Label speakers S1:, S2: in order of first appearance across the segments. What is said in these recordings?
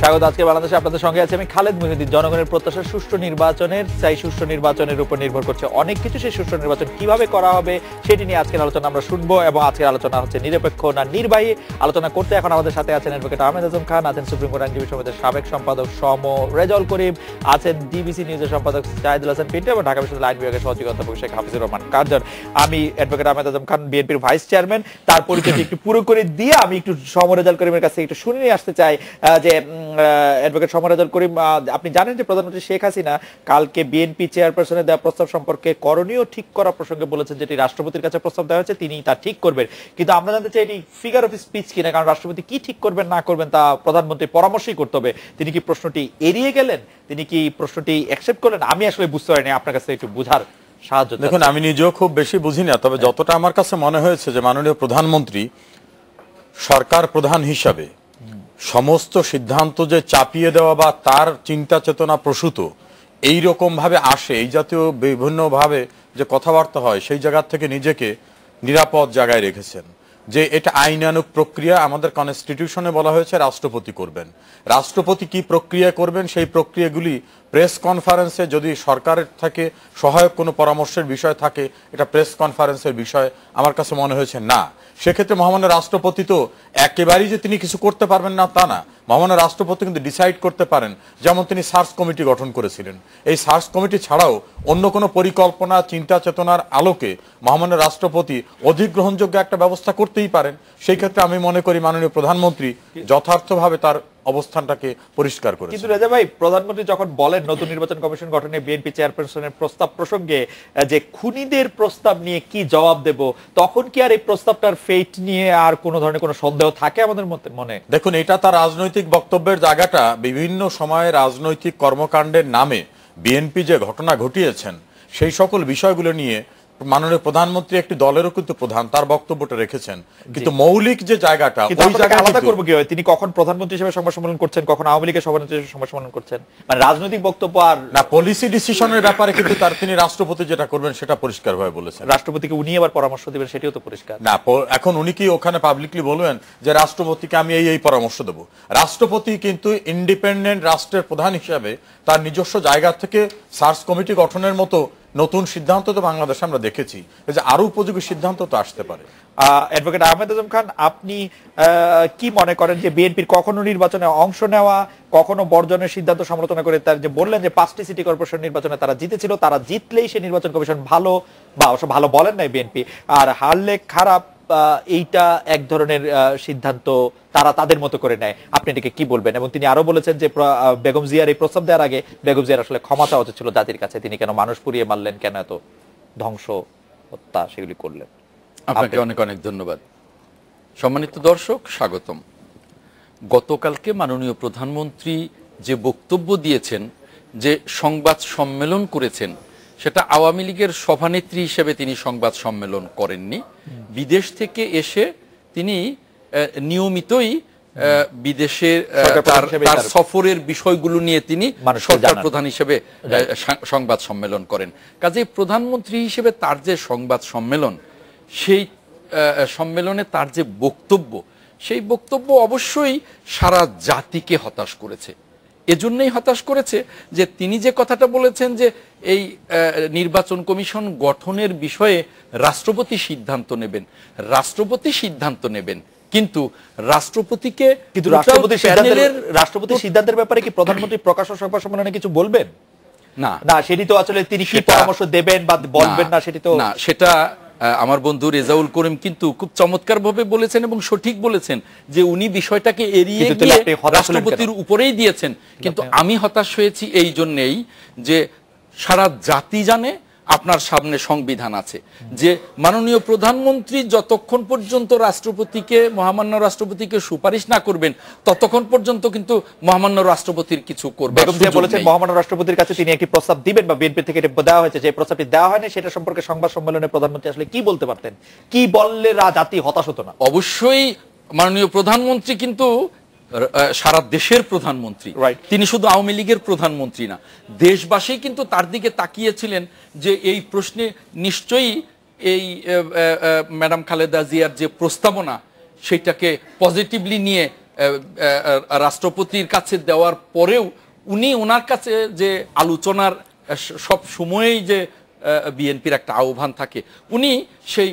S1: স্বাগত। আজকে বাংলাদেশে আপনাদের সঙ্গে আছে আমি খালেদ মুহিউদ্দিন। জনগণের প্রত্যাশা সুষ্ঠু নির্বাচনের, চাই সুষ্ঠু নির্বাচনের উপর নির্ভর করছে অনেক কিছু। সেই সুষ্ঠু নির্বাচন কিভাবে করা হবে সেটি নিয়ে আজকের আলোচনা আমরা শুনবো, এবং আজকের আলোচনা হচ্ছে নিরপেক্ষ না নির্বাহী। আলোচনা করতে এখন আমাদের সাথে আছেন অ্যাডভোকেট আহমেদ আজম খান, আছেন সুপ্রিম কোর্ট আইনজীবী সমিতির সাবেক সম্পাদক সম রেজাউল করিম, আছেন ডিবিসি নিউজের সম্পাদক জাহিদুল হাসান পিন্টু এবং ঢাকা বিশ্ববিদ্যালয় আইন বিভাগের সহযোগী অধ্যাপক শেখ হাফিজুর রহমান কার্জন। আমি অ্যাডভোকেট আহমেদ আজম খান, বিএনপির ভাইস চেয়ারম্যান। তার পরিচয়টি একটু পুরো করে দিয়ে আমি একটু সম রেজাউল করিমের কাছে একটু শুনে নিয়ে আসতে চাই যে অ্যাডভোকেট সম রেজাউল করিম, আপনি জানেন যে প্রধানমন্ত্রী শেখ হাসিনা কালকে বিএনপি চেয়ারপারসনের দেওয়া প্রস্তাব সম্পর্কে করণীয় ঠিক করা প্রসঙ্গে বলেছেন, যেটি রাষ্ট্রপতির কাছে প্রস্তাব দেওয়া হয়েছে, তিনি তা ঠিক করবেন। কিন্তু আমরা জানতে চাই এটি ফিগার অফ স্পিচ কিনা, কারণ রাষ্ট্রপতি কি ঠিক করবেন না করবেন তা প্রধানমন্ত্রী পরামর্শই করতে হবে। তিনি কি প্রশ্নটি এড়িয়ে গেলেন, তিনি কি প্রশ্নটি অ্যাকসেপ্ট করলেন? আমি আসলে বুঝতে পারিনি, আপনার কাছে একটু বুঝার সাহায্য।
S2: দেখুন, আমি নিজেও খুব বেশি বুঝি না, তবে যতটা আমার কাছে মনে হয়েছে যে মাননীয় প্রধানমন্ত্রী সরকার প্রধান হিসাবে সমস্ত সিদ্ধান্ত যে চাপিয়ে দেওয়া বা তার চিন্তা চেতনা প্রসূত এইরকম ভাবে আসে, এই জাতীয় বিভিন্ন ভাবে যে কথাবার্তা হয়, সেই জায়গা থেকে নিজেকে নিরাপদ জায়গায় রেখেছেন। যে এটা আইনানুগ প্রক্রিয়া, আমাদের কনস্টিটিউশনে বলা হয়েছে রাষ্ট্রপতি করবেন। রাষ্ট্রপতি কি প্রক্রিয়া করবেন, সেই প্রক্রিয়াগুলি প্রেস কনফারেন্সে যদি সরকারের থেকে সহায়ক কোনো পরামর্শের বিষয় থাকে, এটা প্রেস কনফারেন্সের বিষয় আমার কাছে মনে হয়েছে না। সেক্ষেত্রে মহামান্য রাষ্ট্রপতি তো একেবারেই যে তিনি কিছু করতে পারবেন না তা না, মহামান্য রাষ্ট্রপতি কিন্তু ডিসাইড করতে পারেন। যেমন তিনি সার্চ কমিটি গঠন করেছিলেন, এই সার্চ কমিটি ছাড়াও অন্য কোনো পরিকল্পনা চিন্তা চেতনার আলোকে মহামান্য রাষ্ট্রপতি অধিক গ্রহণযোগ্য একটা ব্যবস্থা করতেই পারেন। সেই ক্ষেত্রে আমি মনে করি মাননীয় প্রধানমন্ত্রী যথার্থভাবে তার অবস্থানটাকে পরিষ্কার করেছেন।
S1: কিন্তু রেজা ভাই, প্রধানমন্ত্রী যখন বলেন নতুন নির্বাচন কমিশন গঠনে বিএনপি চেয়ারপারসনের প্রস্তাব প্রসঙ্গে যে খুনিদের প্রস্তাব নিয়ে কি জবাব দেব, তখন কি আর এই প্রস্তাবটার ফেট নিয়ে আর কোনো ধরনের কোনো সন্দেহ থাকে আমাদের মনে?
S2: দেখুন, এটা তার রাজনৈতিক বক্তব্যের জায়গাটা। বিভিন্ন সময়ে রাজনৈতিক কর্মকাণ্ডের নামে বিএনপি যে ঘটনা ঘটিয়েছেন সেই সকল বিষয়গুলো নিয়ে মাননীয় প্রধানমন্ত্রী একটি দলেরও কিন্তু প্রধান, তার বক্তব্যটা রেখেছেন। কিন্তু মৌলিক যে জায়গাটা, ওই জায়গাটা
S1: আলাদা করব কি হয়, তিনি কখন প্রধানমন্ত্রী হিসেবে সংবাদ সম্মেলন করছেন, কখন আওয়ামী লীগের সভানেত্রী হিসেবে সংবাদ সম্মেলন করছেন, মানে রাজনৈতিক বক্তব্য আর
S2: না পলিসি ডিসিশনের ব্যাপারে কিন্তু তিনি রাষ্ট্রপতি যেটা করবেন সেটা পরিষ্কারভাবে বলেছেন।
S1: রাষ্ট্রপতিকে উনি আবার পরামর্শ দিবেন, সেটিও তো পরিষ্কার
S2: না। এখন উনি কি ওখানে পাবলিকলি বলবেন যে রাষ্ট্রপতিকে আমি এই পরামর্শ দেব? রাষ্ট্রপতি কিন্তু ইন্ডিপেন্ডেন্ট রাষ্ট্রের প্রধান হিসাবে তার নিজস্ব জায়গা থেকে সার্চ কমিটি গঠনের মতো নতুন সিদ্ধান্ত তো বাংলাদেশে আমরা দেখেছি, যে আরো উপযোগী সিদ্ধান্ত তো আসতে পারে।
S1: অ্যাডভোকেট আহমেদ আজম খান, আপনি কি মনে করেন যে বিএনপির কখনো নির্বাচনে অংশ নেওয়া, কখনো বর্জনের সিদ্ধান্ত সমালোচনা করে তার যে বললেন যে 5টি সিটি কর্পোরেশন নির্বাচনে তারা জিতেছিল, তারা জিতলেই সে নির্বাচন কমিশন ভালো, বা অবশ্য ভালো বলেন নাই বিএনপি, আর হারলে খারাপ, এইটা এক ধরনের সিদ্ধান্ত তারা তাদের মতো করে নেয়, আপনি এটাকে কি বলবেন? এবং তিনি আরো বলেছেন যে বেগম জিয়ার এই প্রস্তাব দেওয়ার আগে বেগম জিয়ার আসলে ক্ষমা চাওয়া উচিত ছিল জাতির কাছে, তিনি কেন মানুষ পুড়িয়ে মারলেন, কেন এত ধ্বংস হত্যা সেগুলি করলেন।
S3: আপনাকে অনেক অনেক ধন্যবাদ। সম্মানিত দর্শক, স্বাগতম। গতকালকে মাননীয় প্রধানমন্ত্রী যে বক্তব্য দিয়েছেন, যে সংবাদ সম্মেলন করেছেন, সেটা আওয়ামী লীগের সভানেত্রী হিসেবে তিনি সংবাদ সম্মেলন করেননি। বিদেশ থেকে এসে তিনি নিয়মিতই বিদেশের তার সফরের বিষয়গুলো নিয়ে তিনি সরকার প্রধান হিসেবে সংবাদ সম্মেলন করেন। কাজেই প্রধানমন্ত্রী হিসেবে তার যে সংবাদ সম্মেলন, সেই সম্মেলনে তার যে বক্তব্য, সেই বক্তব্য অবশ্যই সারা জাতিকে হতাশ করেছে। এজন্যই হতাশ করেছে যে তিনি যে কথাটা বলেছেন যে এই নির্বাচন কমিশন গঠনের বিষয়ে রাষ্ট্রপতি সিদ্ধান্ত নেবেন, রাষ্ট্রপতি সিদ্ধান্ত নেবেন, কিন্তু রাষ্ট্রপতিকে
S1: রাষ্ট্রপতির সিদ্ধান্তের ব্যাপারে কি প্রধানমন্ত্রী প্রকাশ সংবাদ সম্মেলনে কিছু বলবেন?
S3: না
S1: না, সেটি তো আসলে তিনি কি পরামর্শ দেবেন বা বলবেন না, সেটি তো
S3: না। সেটা আমার বন্ধু রেজাউল করিম কিন্তু খুব চমৎকার ভাবে বলেছেন এবং সঠিক বলেছেন যে উনি বিষয়টাকে এড়িয়ে গিয়ে রাষ্ট্রপতির উপরেই দিয়েছেন। কিন্তু আমি হতাশ হয়েছি এই জন্যেই যে সারা জাতি জানে আপনার সামনে সংবিধান আছে, যে মাননীয় প্রধানমন্ত্রী যতক্ষণ পর্যন্ত রাষ্ট্রপতিকে, মহামান্য রাষ্ট্রপতিকে সুপারিশ না করবেন, ততক্ষণ পর্যন্ত কিন্তু মহামান্য রাষ্ট্রপতির কিছু করবে।
S1: বলেছেন মহামান্য রাষ্ট্রপতির কাছে তিনি একটি প্রস্তাব দিবেন, বা বিএনপি থেকে এটা দেওয়া হয়েছে, যে প্রস্তাবটি দেওয়া হয়নি সেটা সম্পর্কে সংবাদ সম্মেলনে প্রধানমন্ত্রী আসলে কি বলতে পারতেন? কি বললে জাতি হতাশ হতো না?
S3: অবশ্যই মাননীয় প্রধানমন্ত্রী কিন্তু সারা দেশের প্রধানমন্ত্রী, তিনি শুধু আওয়ামী লীগের প্রধানমন্ত্রী না, দেশবাসী কিন্তু তার দিকে তাকিয়েছিলেন যে এই প্রশ্নে নিশ্চয়ই এই ম্যাডাম খালেদা জিয়ার যে প্রস্তাবনা সেটাকে পজিটিভলি নিয়ে রাষ্ট্রপতির কাছে দেওয়ার পরেও উনি ওনার কাছে যে আলোচনার সব সময়েই যে বিএনপির একটা আহ্বান থাকে, উনি সেই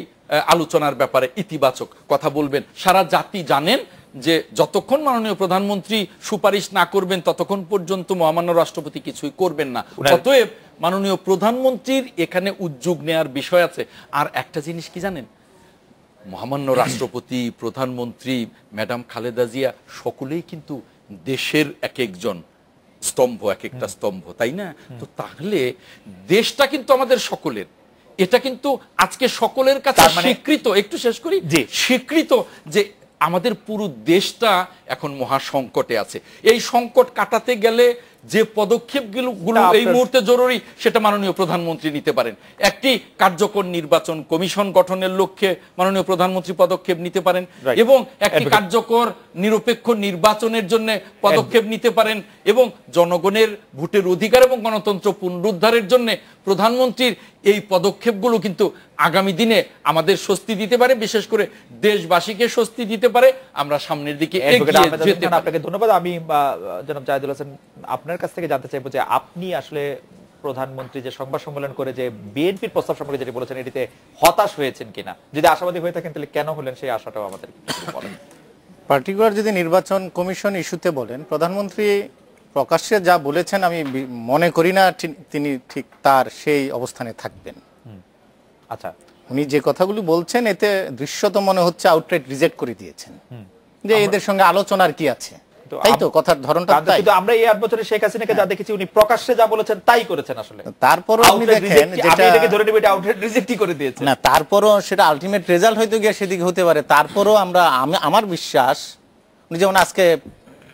S3: আলোচনার ব্যাপারে ইতিবাচক কথা বলবেন। সারা জাতি জানেন যে যতক্ষণ মাননীয় প্রধানমন্ত্রী সুপারিশ না করবেন ততক্ষণ পর্যন্ত মহামান্য রাষ্ট্রপতি কিছুই করবেন না। অতএব মাননীয় প্রধানমন্ত্রীর এখানে উদ্যোগ নেয়ার বিষয় আছে। আর একটা জিনিস কি জানেন, মহামান্য রাষ্ট্রপতি, প্রধানমন্ত্রী, ম্যাডাম খালেদা জিয়া সকলেই কিন্তু দেশের এক একজন স্তম্ভ, এক একটা স্তম্ভ, তাই না? তো তাহলে দেশটা কিন্তু আমাদের সকলের, এটা কিন্তু আজকে সকলের কাছে স্বীকৃত। একটু শেষ করি, স্বীকৃত যে আমাদের পুরো দেশটা এখন মহা সংকটে আছে। এই সংকট কাটাতে গেলে যে পদক্ষেপগুলো এই মুহূর্তে জরুরি সেটা মাননীয় প্রধানমন্ত্রী নিতে পারেন। একটি কার্যকর নির্বাচন কমিশন গঠনের লক্ষ্যে মাননীয় প্রধানমন্ত্রী পদক্ষেপ নিতে পারেন, এবং একটি কার্যকর নিরপেক্ষ নির্বাচনের জন্য পদক্ষেপ নিতে পারেন, এবং জনগণের ভোটের অধিকার এবং গণতন্ত্র পুনরুদ্ধারের জন্য প্রধানমন্ত্রীর এই পদক্ষেপগুলো কিন্তু আগামী দিনে আমাদের স্বস্তি দিতে পারে, বিশেষ করে দেশবাসীকে স্বস্তি দিতে পারে। আমরা সামনের দিকে এগিয়ে যেতে পারি।
S1: আপনাকে ধন্যবাদ। আমি জনাব জাহিদুল হাসান আপনার কাছ থেকে জানতে চাইবো যে আপনি আসলে প্রধানমন্ত্রী যে সংবাদ সম্মেলন করে যে বিএনপির প্রস্তাব সম্পর্কে যেটি বলেছেন এটিতে হতাশ হয়েছেন কিনা, যদি আশাবাদী হয়ে থাকেন তাহলে কেন হলেন সেই আশাটাও আমাদের বলেন।
S4: পার্টিকুলার যদি নির্বাচন কমিশন ইস্যুতে বলেন, প্রধানমন্ত্রী প্রকাশ্যে যা বলেছেন আমি মনে করি না তিনি ঠিক তার সেই অবস্থানে থাকবেন।
S1: আচ্ছা,
S4: উনি যে কথাগুলি বলছেন এতে দৃশ্যত মনে হচ্ছে আউটরাইট রিজেক্ট করে দিয়েছেন যে এদের সঙ্গে আলোচনার কি আছে, তাই তো কথার ধরনটা তাই।
S1: কিন্তু আমরা এই 8 বছরে শেখ হাসিনাকে যা দেখেছি উনি প্রকাশ্যে যা বলেছেন তাই করেছেন আসলে।
S4: তারপরও আপনি দেখেন যেটা
S1: এটাকে ধরে নেবে এটা আউটরাইট রিজেক্টই করে দিয়েছেন।
S4: না, তারপরও সেটা আলটিমেট রেজাল্ট হয়তো গিয়ে সেদিকে হতে পারে। তারপরও আমার বিশ্বাস উনি যেমন আজকে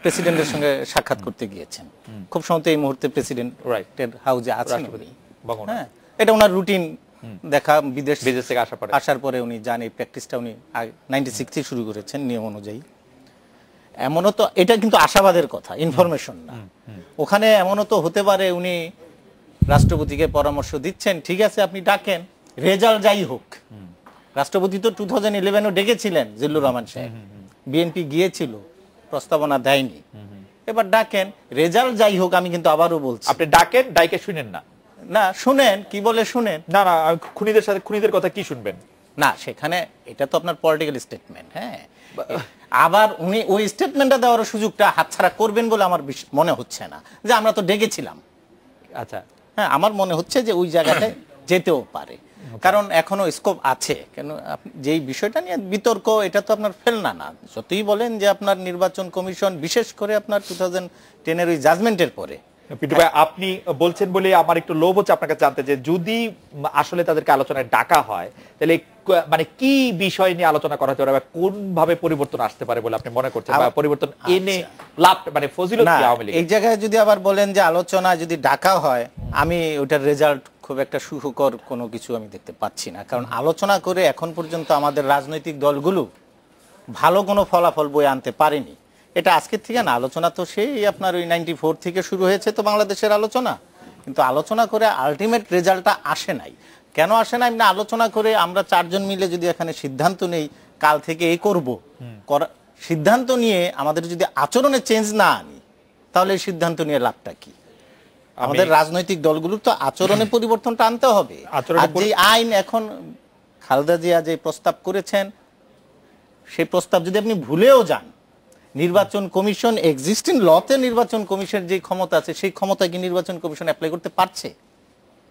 S4: প্রেসিডেন্টের সঙ্গে সাক্ষাৎ করতে গিয়েছেন, খুব সম্ভবত এই মুহূর্তে প্রেসিডেন্টের হাউজে আছেন, হ্যাঁ এটা ওনার রুটিন দেখা। বিদেশ থেকে আসার পরে উনি জানেন এই প্র্যাকটিসটা উনি 96 শুরু করেছেন নিয়ম অনুযায়ী। এমনও তো, এটা কিন্তু আশাবাদের কথা, ইনফরমেশন না। ওখানে এমনও তো হতে পারে উনি রাষ্ট্রপতিকে পরামর্শ দিচ্ছেন, ঠিক আছে আপনি ডাকেন, রেজাল্ট যাই হোক। রাষ্ট্রপতি তো 2011-ও ডেকেছিলেন জিল্লুর রহমান সাহেব, বিএনপি গিয়েছিল, প্রস্তাবনা দেয়নি। এবার ডাকেন, রেজাল্ট যাই হোক। আমি কিন্তু আবারও বলছি,
S1: আপনি ডাকেন, ডাইকে শুনেন না।
S4: না শুনেন, কি বলে শুনেন?
S1: না না, খুনিদের সাথে খুনিদের কথা কি শুনবেন?
S4: না, সেখানে এটা তো আপনার পলিটিক্যাল স্টেটমেন্ট। হ্যাঁ, আবার উনি ওই স্টেটমেন্টটা দেওয়ার সুযোগটা হাতছাড়া করবেন বলে আমার মনে হচ্ছে না, যে আমরা তো ডেকেছিলাম।
S1: আচ্ছা,
S4: হ্যাঁ, আমার মনে হচ্ছে যে ওই জায়গাটায় যেতেও পারে, কারণ এখনো স্কোপ আছে। কেন যেই বিষয়টা নিয়ে বিতর্ক, এটা তো আপনার ফেলনা না। যতই বলেন যে আপনার নির্বাচন কমিশন, বিশেষ করে আপনার 2010-এর ওই জাজমেন্টের পরে,
S1: পিন্টু ভাই আপনি বলছেন বলে আমার একটু লোভ হচ্ছে আপনার কাছে জানতে, যে যদি আসলে তাদেরকে আলোচনায় ডাকা হয় তাহলে মানে কি বিষয় নিয়ে আলোচনা করা হতে পারে বা কোন ভাবে পরিবর্তন আসতে পারে বলে আপনি মনে করছেন, বা পরিবর্তন এনে লাভ মানে ফজিলত কি আওয়ামী লীগ?
S4: এই জায়গায় যদি আবার বলেন যে আলোচনা যদি ডাকা হয়, আমি ওটার রেজাল্ট খুব একটা সুখকর কোনো কিছু আমি দেখতে পাচ্ছি না। কারণ আলোচনা করে এখন পর্যন্ত আমাদের রাজনৈতিক দলগুলো ভালো কোনো ফলাফল বয়ে আনতে পারেনি। এটা আজকের থেকে না, আলোচনা তো সেই আপনার ওই 94 থেকে শুরু হয়েছে তো বাংলাদেশের আলোচনা, কিন্তু আলোচনা করে আলটিমেট রেজাল্টটা আসে নাই। কেন আসে নাই? না, আলোচনা করে আমরা 4 জন মিলে যদি এখানে সিদ্ধান্ত নেই কাল থেকে এই করব, সিদ্ধান্ত নিয়ে আমাদের যদি আচরণে চেঞ্জ না আনি তাহলে এই সিদ্ধান্ত নিয়ে লাভটা কি? আমাদের রাজনৈতিক দলগুলোর তো আচরণে পরিবর্তনটা আনতে হবে। আর যে আইন এখন খালেদা জিয়া যে প্রস্তাব করেছেন, সেই প্রস্তাব যদি আপনি ভুলেও যান, নির্বাচন কমিশন এক্সিস্টিং লতে নির্বাচন কমিশনের যে ক্ষমতা আছে সেই ক্ষমতা কি নির্বাচন কমিশন অ্যাপ্লাই করতে পারছে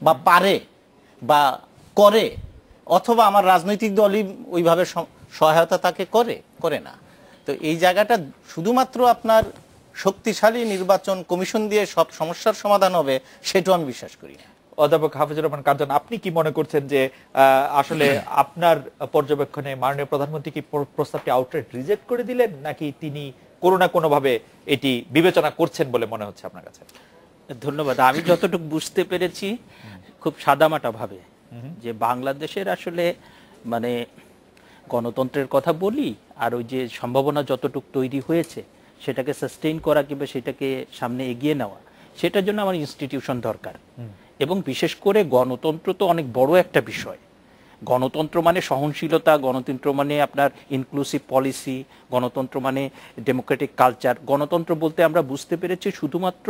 S4: বা পারে বা করে? অথবা আমার রাজনৈতিক দলই ওইভাবে সহায়তা তাকে করে না। তো এই জায়গাটা শুধুমাত্র আপনার শক্তিশালী নির্বাচন কমিশন দিয়ে সব সমস্যার সমাধান হবে সেটাও আমি বিশ্বাস করি না।
S1: অধ্যাপক হাফিজুর রহমান কাঞ্চন, আপনি কি মনে করছেন যে আসলে আপনার পর্যবেক্ষণে মাননীয় প্রধানমন্ত্রী কি প্রস্তাবটি আউটরাইট রিজেক্ট করে দিলেন, নাকি তিনি কোনো না কোনো ভাবে এটি বিবেচনা করছেন বলে মনে হচ্ছে আপনার কাছে?
S5: ধন্যবাদ। আমি যতটুকু বুঝতে পেরেছি খুব সাদামাটা ভাবে যে বাংলাদেশের আসলে মানে গণতন্ত্রের কথা বলি, আর ওই যে সম্ভাবনা যতটুকু তৈরি হয়েছে সেটাকে সাস্টেইন করা কিংবা সেটাকে সামনে এগিয়ে নেওয়া, সেটার জন্য আমার ইনস্টিটিউশন দরকার। এবং বিশেষ করে গণতন্ত্র তো অনেক বড় একটা বিষয়। গণতন্ত্র মানে সহনশীলতা, গণতন্ত্র মানে আপনার ইনক্লুসিভ পলিসি, গণতন্ত্র মানে ডেমোক্রেটিক কালচার। গণতন্ত্র বলতে আমরা বুঝতে পেরেছি শুধুমাত্র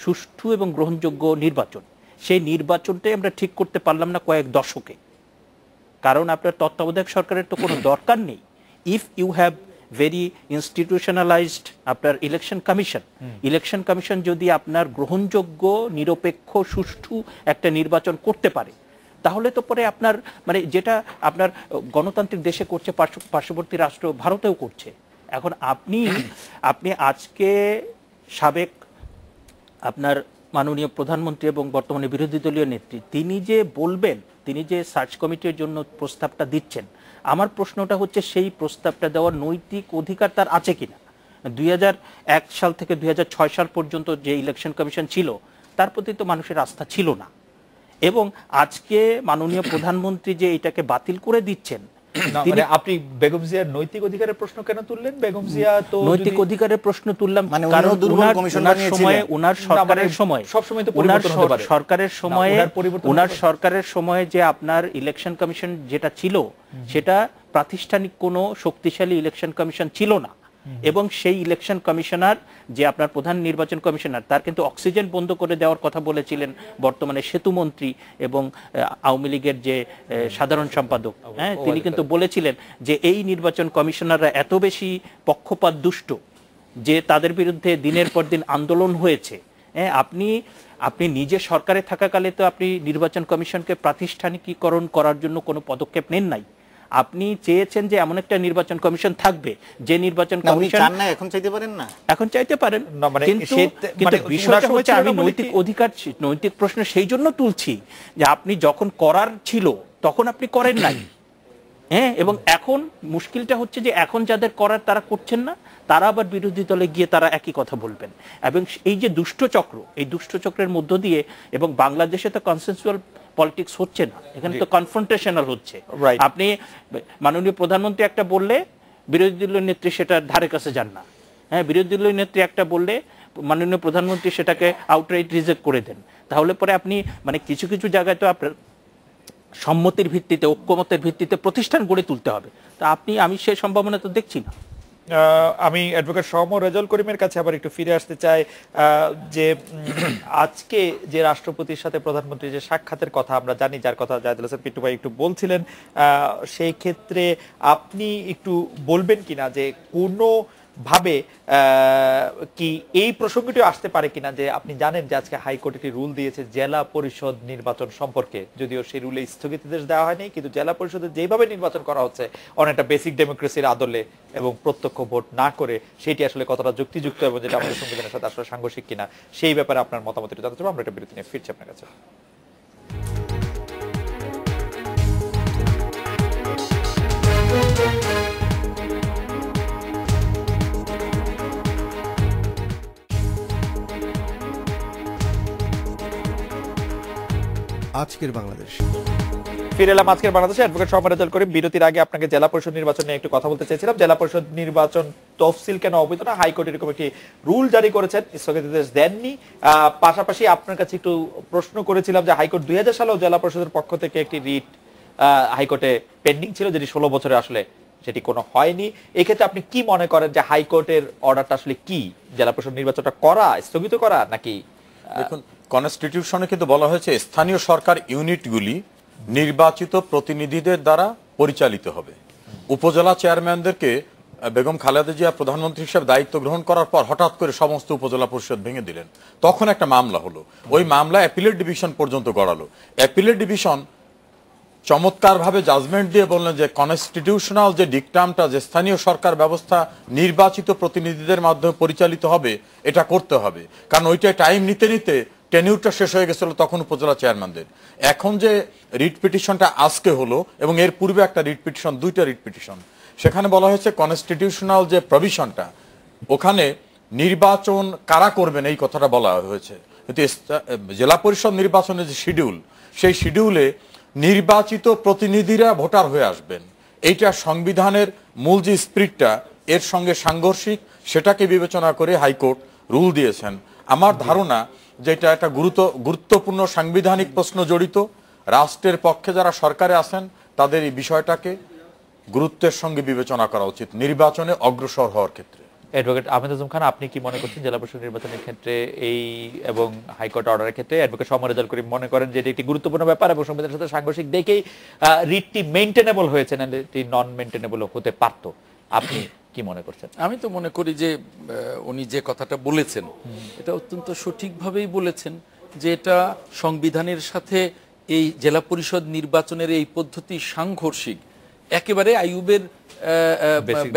S5: সুষ্ঠু এবং গ্রহণযোগ্য নির্বাচন। সেই নির্বাচনটাই আমরা ঠিক করতে পারলাম না কয়েক দশকে, কারণ আপনার তত্ত্বাবধায়ক সরকারের তো কোনো দরকার নেই। If you have very institutionalised আপনার ইলেকশন কমিশন যদি আপনার গ্রহণযোগ্য, নিরপেক্ষ, সুষ্ঠু একটা নির্বাচন করতে পারে, তাহলে তো পরে আপনার মানে যেটা আপনার গণতান্ত্রিক দেশে করছে, পার্শ্ববর্তী রাষ্ট্র ভারতেও করছে। এখন আপনি আজকে সাবেক আপনার মাননীয় প্রধানমন্ত্রী এবং বর্তমানে বিরোধী দলীয় নেত্রী, তিনি যে বলবেন, তিনি যে সার্চ কমিটির জন্য প্রস্তাবটা দিচ্ছেন, আমার প্রশ্নটা হচ্ছে সেই প্রস্তাবটা দেওয়ার নৈতিক অধিকার তার আছে কিনা। 2001 সাল থেকে 2006 সাল পর্যন্ত যে ইলেকশন কমিশন ছিল, তার প্রতি তো মানুষের আস্থা ছিল না। এবং আজকে মাননীয় প্রধানমন্ত্রী যে এটাকে বাতিল করে দিচ্ছেন,
S1: মানে আপনি বেগম জিয়ার নৈতিক অধিকারের প্রশ্ন কেন তুললেন? বেগম জিয়া তো
S5: নৈতিক অধিকারের প্রশ্ন তুললাম
S4: মানে
S5: কারণ
S4: দুর্বল কমিশন বানিয়েছিলেন।
S5: ওনার সরকারের সময়
S1: সবসময় তো পরিবর্তন হতে পারে।
S5: ওনার সরকারের সময়ে যে আপনার ইলেকশন কমিশন যেটা ছিল, সেটা প্রাতিষ্ঠানিক কোনো শক্তিশালী ইলেকশন কমিশন ছিল না। এবং সেই ইলেকশন কমিশনার যে আপনার প্রধান নির্বাচন কমিশনার, তার কিন্তু অক্সিজেন বন্ধ করে দেওয়ার কথা বলেছিলেন বর্তমানে সেতুমন্ত্রী এবং আওয়ামী লীগের যে সাধারণ সম্পাদক। হ্যাঁ, তিনি কিন্তু বলেছিলেন যে এই নির্বাচন কমিশনাররা এত বেশি পক্ষপাত দুষ্ট যে তাদের বিরুদ্ধে দিনের পর দিন আন্দোলন হয়েছে। হ্যাঁ, আপনি নিজে সরকারে থাকাকালে তো আপনি নির্বাচন কমিশনকে প্রাতিষ্ঠানিকীকরণ করার জন্য কোনো পদক্ষেপ নেন নাই। আপনি চেয়েছেন যে এমন একটা নির্বাচন কমিশন থাকবে যে নির্বাচন কমিশন
S4: এখন চাইতে পারেন না,
S5: এখন চাইতে পারেন, কিন্তু বিষয়টা হচ্ছে আমি নৈতিক প্রশ্ন সেই জন্য তুলছি যে আপনি যখন করার ছিল তখন আপনি করেন নাই। হ্যাঁ, এবং এখন মুশকিলটা হচ্ছে যে এখন যাদের করার তারা করছেন না, তারা আবার বিরোধী দলে গিয়ে তারা একই কথা বলবেন। এবং এই যে দুষ্টচক্র, এই দুষ্টচক্রের মধ্য দিয়ে, এবং বাংলাদেশে তো কনসেনসুয়াল পলিটিক্স হচ্ছে না, এখানে তো কনফ্রন্টেশনাল হচ্ছে। আপনি মাননীয় প্রধানমন্ত্রী একটা বললে বিরোধী দলীয় নেত্রী সেটা ধারে কাছে যান না। হ্যাঁ, বিরোধী দলীয় নেত্রী একটা বললে মাননীয় প্রধানমন্ত্রী সেটাকে আউটরাইট রিজেক্ট করে দেন। তাহলে পরে আপনি মানে কিছু কিছু জায়গায় তো আপনার সম্মতির ভিত্তিতে, ঐক্যমতের ভিত্তিতে প্রতিষ্ঠান গড়ে তুলতে হবে। তা আমি সেই সম্ভাবনা তো দেখছি না।
S1: আমি অ্যাডভোকেট সৌম্য রেজাউল করিমের কাছে আবার একটু ফিরে আসতে চাই যে আজকে যে রাষ্ট্রপতির সাথে প্রধানমন্ত্রীর যে সাক্ষাতের কথা আমরা জানি, যার কথা জাহিদুল হাসান পিন্টু ভাই একটু বলছিলেন, সেই ক্ষেত্রে আপনি একটু বলবেন কিনা যে কোনো ভাবে কি এই প্রসঙ্গটিও আসতে পারে কিনা যে আপনি জানেন যে আজকে হাইকোর্ট একটি রুল দিয়েছে জেলা পরিষদ নির্বাচন সম্পর্কে, যদিও সেই রুলে স্থগিতাদেশ দেওয়া হয়নি, কিন্তু জেলা পরিষদে যেভাবে নির্বাচন করা হচ্ছে অনেকটা বেসিক ডেমোক্রেসির আদলে এবং প্রত্যক্ষ ভোট না করে, সেটি আসলে কতটা যুক্তিযুক্ত এবং যেটা আমাদের সংবিধানের সাথে আসলে সাংঘর্ষিক কিনা, সেই ব্যাপারে আপনার মতামত একটু জানতে চাইবো। আমরা একটা বিরতি নিয়ে ফিরছি আপনার কাছে।
S6: আজকের বাংলাদেশ
S1: ফিরে এলাম আজকের বাংলাদেশে। অ্যাডভোকেট সৌম্য রেজাউল করিম, বিরতির আগে আপনাকে জেলা পরিষদ নির্বাচন নিয়ে একটু কথা বলতে চাইছিলাম। জেলা পরিষদ নির্বাচন তফসিল কেন অবৈধ না, হাইকোর্ট এরকম একটি রুল জারি করেছেন, স্থগিতাদেশ দেননি। পাশাপাশি আপনার কাছে একটু প্রশ্ন করেছিলাম যে হাইকোর্ট 2000 সালেও জেলা পরিষদের পক্ষ থেকে একটি রিট হাইকোর্টে পেন্ডিং ছিল, যেটি 16 বছরে আসলে সেটি কোনো হয়নি। এক্ষেত্রে আপনি কি মনে করেন যে হাইকোর্টের অর্ডারটা আসলে কি, জেলা পরিষদ নির্বাচনটা করা, স্থগিত করা নাকি?
S2: দেখুন, কনস্টিটিউশনে কিন্তু বলা হয়েছে স্থানীয় সরকার ইউনিটগুলি নির্বাচিত প্রতিনিধিদের দ্বারা পরিচালিত হবে। উপজেলা চেয়ারম্যানদেরকে বেগম খালেদা জিয়া প্রধানমন্ত্রী হিসেবে দায়িত্ব গ্রহণ করার পর হঠাৎ করে সমস্ত উপজেলা পরিষদ ভেঙে দিলেন। তখন একটা মামলা হলো, ওই মামলা অ্যাপিলেট ডিভিশন পর্যন্ত গড়ালো। অ্যাপিলেট ডিভিশন চমৎকারভাবে জাজমেন্ট দিয়ে বললেন যে কনস্টিটিউশনাল যে ডিকটামটা, যে স্থানীয় সরকার ব্যবস্থা নির্বাচিত প্রতিনিধিদের মাধ্যমে পরিচালিত হবে, এটা করতে হবে। কারণ ওইটাই টাইম নিতে নিতে টেনিউরটা শেষ হয়ে গেছিল তখন উপজেলা চেয়ারম্যানদের। এখন যে রিট পিটিশনটা আজকে হলো এবং এর পূর্বে একটা রিট পিটিশন, 2টা রিট পিটিশন, সেখানে বলা হয়েছে কনস্টিটিউশনাল যে প্রভিশনটা, ওখানে নির্বাচন কারা করবেন এই কথাটা বলা হয়েছে। কিন্তু জেলা পরিষদ নির্বাচনের যে শিডিউল, সেই শিডিউলে নির্বাচিত প্রতিনিধিরা ভোটার হয়ে আসবেন। এইটা সংবিধানের মূল যে স্পিরিটটা, এর সঙ্গে সাংঘর্ষিক, সেটাকে বিবেচনা করে হাইকোর্ট রুল দিয়েছেন। আমার ধারণা যে এটা একটা গুরুত্বপূর্ণ সাংবিধানিক প্রশ্ন জড়িত। রাষ্ট্রের পক্ষে যারা সরকারে আছেন তাদের এই বিষয়টাকে গুরুত্বের সঙ্গে বিবেচনা করা উচিত নির্বাচনে অগ্রসর হওয়ার ক্ষেত্রে।
S1: অ্যাডভোকেট আহমেদ আজম খান, আপনি কি মনে করছেন জেলা পরিষদ নির্বাচনের ক্ষেত্রে এই এবং হাইকোর্ট অর্ডারের ক্ষেত্রে অ্যাডভোকেট সমর রেজাউল করিম মনে করেন যে এটি একটি গুরুত্বপূর্ণ ব্যাপার এবং সংবিধানের সাথে সাংঘর্ষিক দেখেই রিটটি মেইনটেনেবল হয়েছে না এটি নন মেইনটেনেবল হতে পারত, আপনি কি মনে করছেন?
S3: আমি তো মনে করি যে উনি যে কথাটা বলেছেন এটা অত্যন্ত সঠিকভাবেই বলেছেন, যে এটা সংবিধানের সাথে এই জেলা পরিষদ নির্বাচনের এই পদ্ধতি সাংঘর্ষিক, একেবারে আইয়ুবের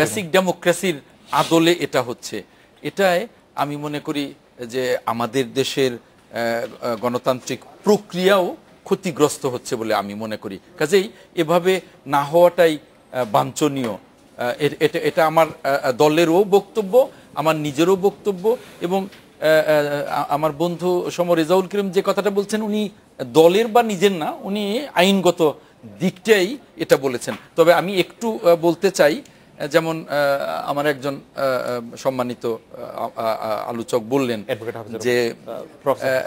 S3: বেসিক ডেমোক্রেসির আদলে এটা হচ্ছে। এটাই আমি মনে করি যে আমাদের দেশের গণতান্ত্রিক প্রক্রিয়াও ক্ষতিগ্রস্ত হচ্ছে বলে আমি মনে করি। কাজেই এভাবে না হওয়াটাই বাঞ্ছনীয়। এটা আমার দলেরও বক্তব্য, আমার নিজেরও বক্তব্য, এবং আমার বন্ধু সমর রেজাউল করিম যে কথাটা বলছেন উনি দলের বা নিজের না, উনি আইনগত দিকটাই এটা বলেছেন। তবে আমি একটু বলতে চাই, যেমন আমার একজন সম্মানিত আলোচক বললেন যে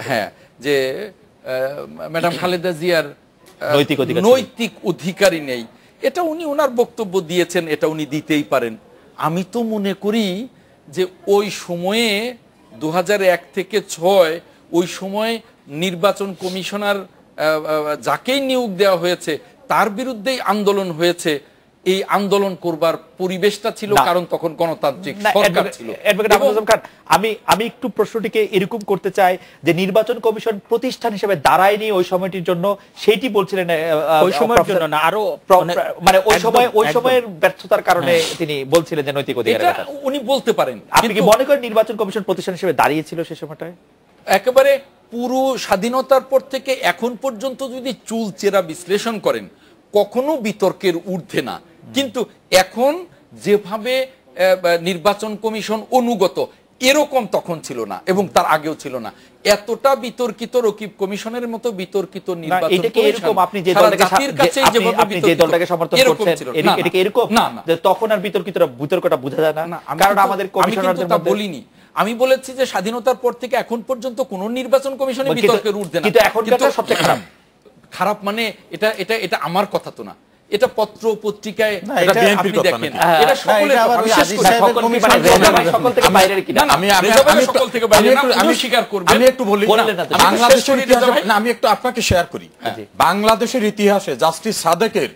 S3: হ্যাঁ, যে ম্যাডাম খালেদা জিয়ার নৈতিক অধিকারই নেই। এটা উনি ওনার বক্তব্য দিয়েছেন, এটা উনি দিতেই পারেন। আমি তো মনে করি যে ওই সময়ে 2001 থেকে 2006 ওই সময় নির্বাচন কমিশনার যাকেই নিয়োগ দেওয়া হয়েছে তার বিরুদ্ধেই আন্দোলন হয়েছে। এই আন্দোলন করবার পরিবেশটা ছিল কারণ তখন গণতান্ত্রিক সরকার ছিল।
S1: আমি একটু প্রশ্নটিকে এরকম করতে চাই যে নির্বাচন কমিশন প্রতিষ্ঠান হিসেবে দাঁড়ায়নি ওই সময়টির জন্য, সেইটি বলছিলেন
S5: ওই সময়ের জন্য না, আরো
S1: মানে ওই সময়ের ব্যর্থতার কারণে তিনি বলছিলেন যে নৈতিক অধিকার
S3: উনি বলতে পারেন।
S1: আপনি কি মনে করেন নির্বাচন কমিশন প্রতিষ্ঠান হিসেবে দাঁড়িয়েছিল সে সময়টায়?
S3: একেবারে পুরো স্বাধীনতার পর থেকে এখন পর্যন্ত যদি চুলচেরা বিশ্লেষণ করেন কখনো বিতর্কের ঊর্ধ্বে না, কিন্তু এখন যেভাবে নির্বাচন কমিশন অনুগত এরকম তখন ছিল না এবং তার আগেও ছিল না। এতটা বিতর্কিত রকিব কমিশনের মতো বিতর্কিত নির্বাচন
S1: এরকম আপনি যে দলটাকে সমর্থন করছেন এটাকে এরকম না, তখন আর বিতর্কটা বোঝা যায় না, কারণ আমাদের কমিশনারদের মধ্যে
S3: বলিনি। আমি বলেছি যে স্বাধীনতার পর থেকে এখন পর্যন্ত কোন নির্বাচন কমিশনে বিতর্কের ঊর্ধ্বে না,
S1: কিন্তু এখনকারটা সবচেয়ে
S3: খারাপ মানে এটা আমার কথা তো না, এটা পত্র পত্রিকায় আপনি দেখেন, এটা সকলের আমি স্বীকার করব।
S2: আমি একটু বলি, আমি একটু আপনাকে শেয়ার করি। বাংলাদেশের ইতিহাসে জাস্টিস সাদেকের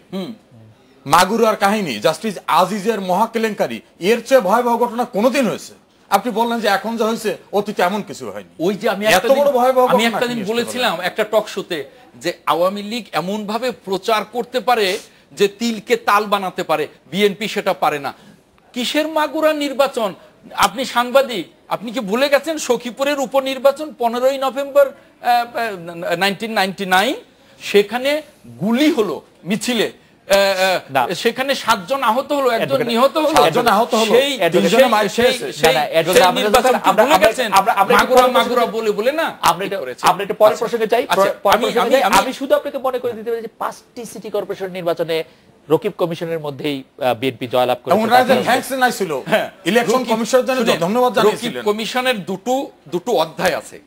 S2: মাগুরার কাহিনী, জাস্টিস আজিজের মহাকেলেঙ্কারি, এর চেয়ে ভয়াবহ ঘটনা কোনোদিন হয়েছে? আপনি বললেন যে এখন যা হয়েছে অতীতে এমন কিছু হয়নি।
S3: ওই যে আমি একটা দিন বলেছিলাম একটা টক শোতে যে আওয়ামী লীগ এমন ভাবে প্রচার করতে পারে যে তিলকে তাল বানাতে পারে, বিএনপি সেটা পারে না। কিসের মাগুরা নির্বাচন? আপনি সাংবাদিক, আপনি কি ভুলে গেছেন সখীপুরের উপনির্বাচন 15ই নভেম্বর 1999, সেখানে গুলি হলো মিছিলে, সেখানে 7 জন আহত হলো, 1 জন নিহত হলো, 7 জন আহত হলো, সেই নির্বাচন ভুলে গেছেন মাগুরা বলে না।
S1: আমরা একটু পরের প্রসঙ্গে যাই। আমি শুধু আপনাকে মনে করে দিতে পারি যে 5টি সিটি কর্পোরেশন নির্বাচনে রকিব কমিশনের মধ্যেই বিএনপি জয়লাভ করেছে।
S2: ইলেকশন কমিশনের জন্য ধন্যবাদ জানিয়েছিলেন।
S3: রকিব কমিশনের দুটো অধ্যায় আছে,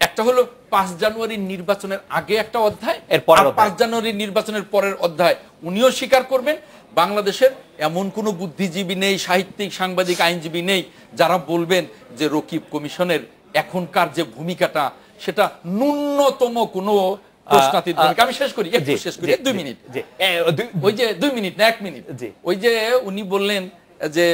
S3: একটা হলো 5 জানুয়ারির নির্বাচনের আগে একটা অধ্যায়, আর 5 জানুয়ারির নির্বাচনের পরের অধ্যায়। উনিও স্বীকার করবেন বাংলাদেশের এমন কোনো বুদ্ধিজীবী নেই, সাহিত্যিক, সাংবাদিক, আইনজীবী নেই যারা বলবেন যে রকিব কমিশনের এখনকার যে ভূমিকাটা সেটা ন্যূনতম কোনো প্রশ্নাতীত ভূমিকা। আমি শেষ করি 2 মিনিট, ওই যে 2 মিনিট না 1 মিনিট, ওই যে উনি বললেন যে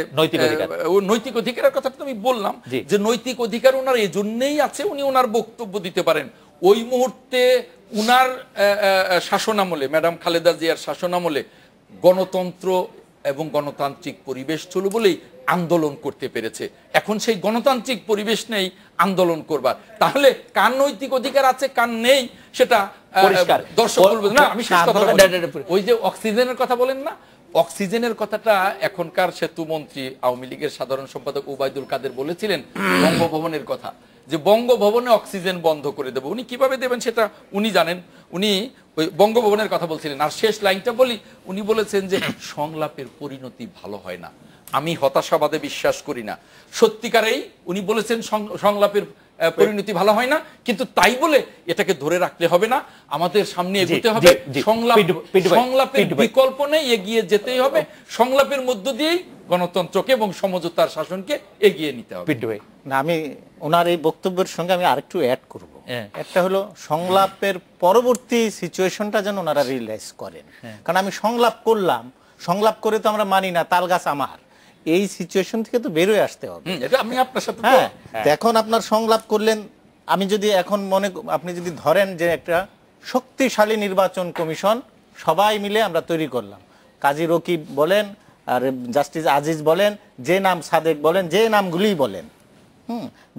S3: নৈতিক অধিকারের কথা তো আমি বললাম যে নৈতিক অধিকার ওনার এজন্যই আছে, উনি ওনার বক্তব্য দিতে পারেন। ওই মুহূর্তে উনার শাসনামলে, ম্যাডাম খালেদা জিয়ার শাসনামলে গণতন্ত্র এবং গণতান্ত্রিক পরিবেশ ছিল বলেই আন্দোলন করতে পেরেছে। এখন সেই গণতান্ত্রিক পরিবেশ নেই আন্দোলন করবার, তাহলে কার নৈতিক অধিকার আছে কার নেই সেটা দর্শক বলবে না। আমি শেষ কথা বলি, ওই যে অক্সিজেনের কথা বলেন না, অক্সিজেনের কথাটা এখনকার সেতু মন্ত্রী আওয়ামী লীগের সাধারণ সম্পাদক ওবায়দুল কাদের বলেছিলেন বঙ্গভবনের কথা, যে বঙ্গভবনে অক্সিজেন বন্ধ করে দেব। উনি কিভাবে দেবেন সেটা উনি জানেন, উনি ওই বঙ্গভবনের কথা বলছিলেন। আর শেষ লাইনটা বলি, উনি বলেছেন যে সংলাপের পরিণতি ভালো হয় না। আমি হতাশাবাদে বিশ্বাস করি না, সত্যিকারেই উনি বলেছেন সংলাপের পরিণতি ভালো হয় না, কিন্তু তাই বলে এটাকে ধরে রাখতে হবে না, আমাদের সামনে এগোতে হবে, সংলাপের বিকল্প নেই, এগিয়ে যেতেই হবে, সংলাপের মধ্য দিয়েই গণতন্ত্রকে এবং সমঝোতার শাসনকে এগিয়ে নিতে হবে।
S4: না, আমি ওনার এই বক্তব্যের সঙ্গে আমি আরেকটু অ্যাড করব। একটা হলো সংলাপের পরবর্তী সিচুয়েশনটা যেন ওনারা রিয়েলাইজ করেন, কারণ আমি সংলাপ করলাম, সংলাপ করে তো আমরা মানি না তাল গাছ আমার, এই সিচুয়েশন থেকে তো বেরোয় আসতে হবে।
S3: এটা আমি আপনার সাথে
S4: এখন আপনার সংলাপ করলেন, আমি যদি এখন আপনি যদি ধরেন যে একটা শক্তিশালী নির্বাচন কমিশন সবাই মিলে আমরা তৈরি করলাম, কাজী রকিব বলেন আর জাস্টিস আজিজ বলেন, যে নাম সাদেক বলেন, যে নামগুলিই বলেন,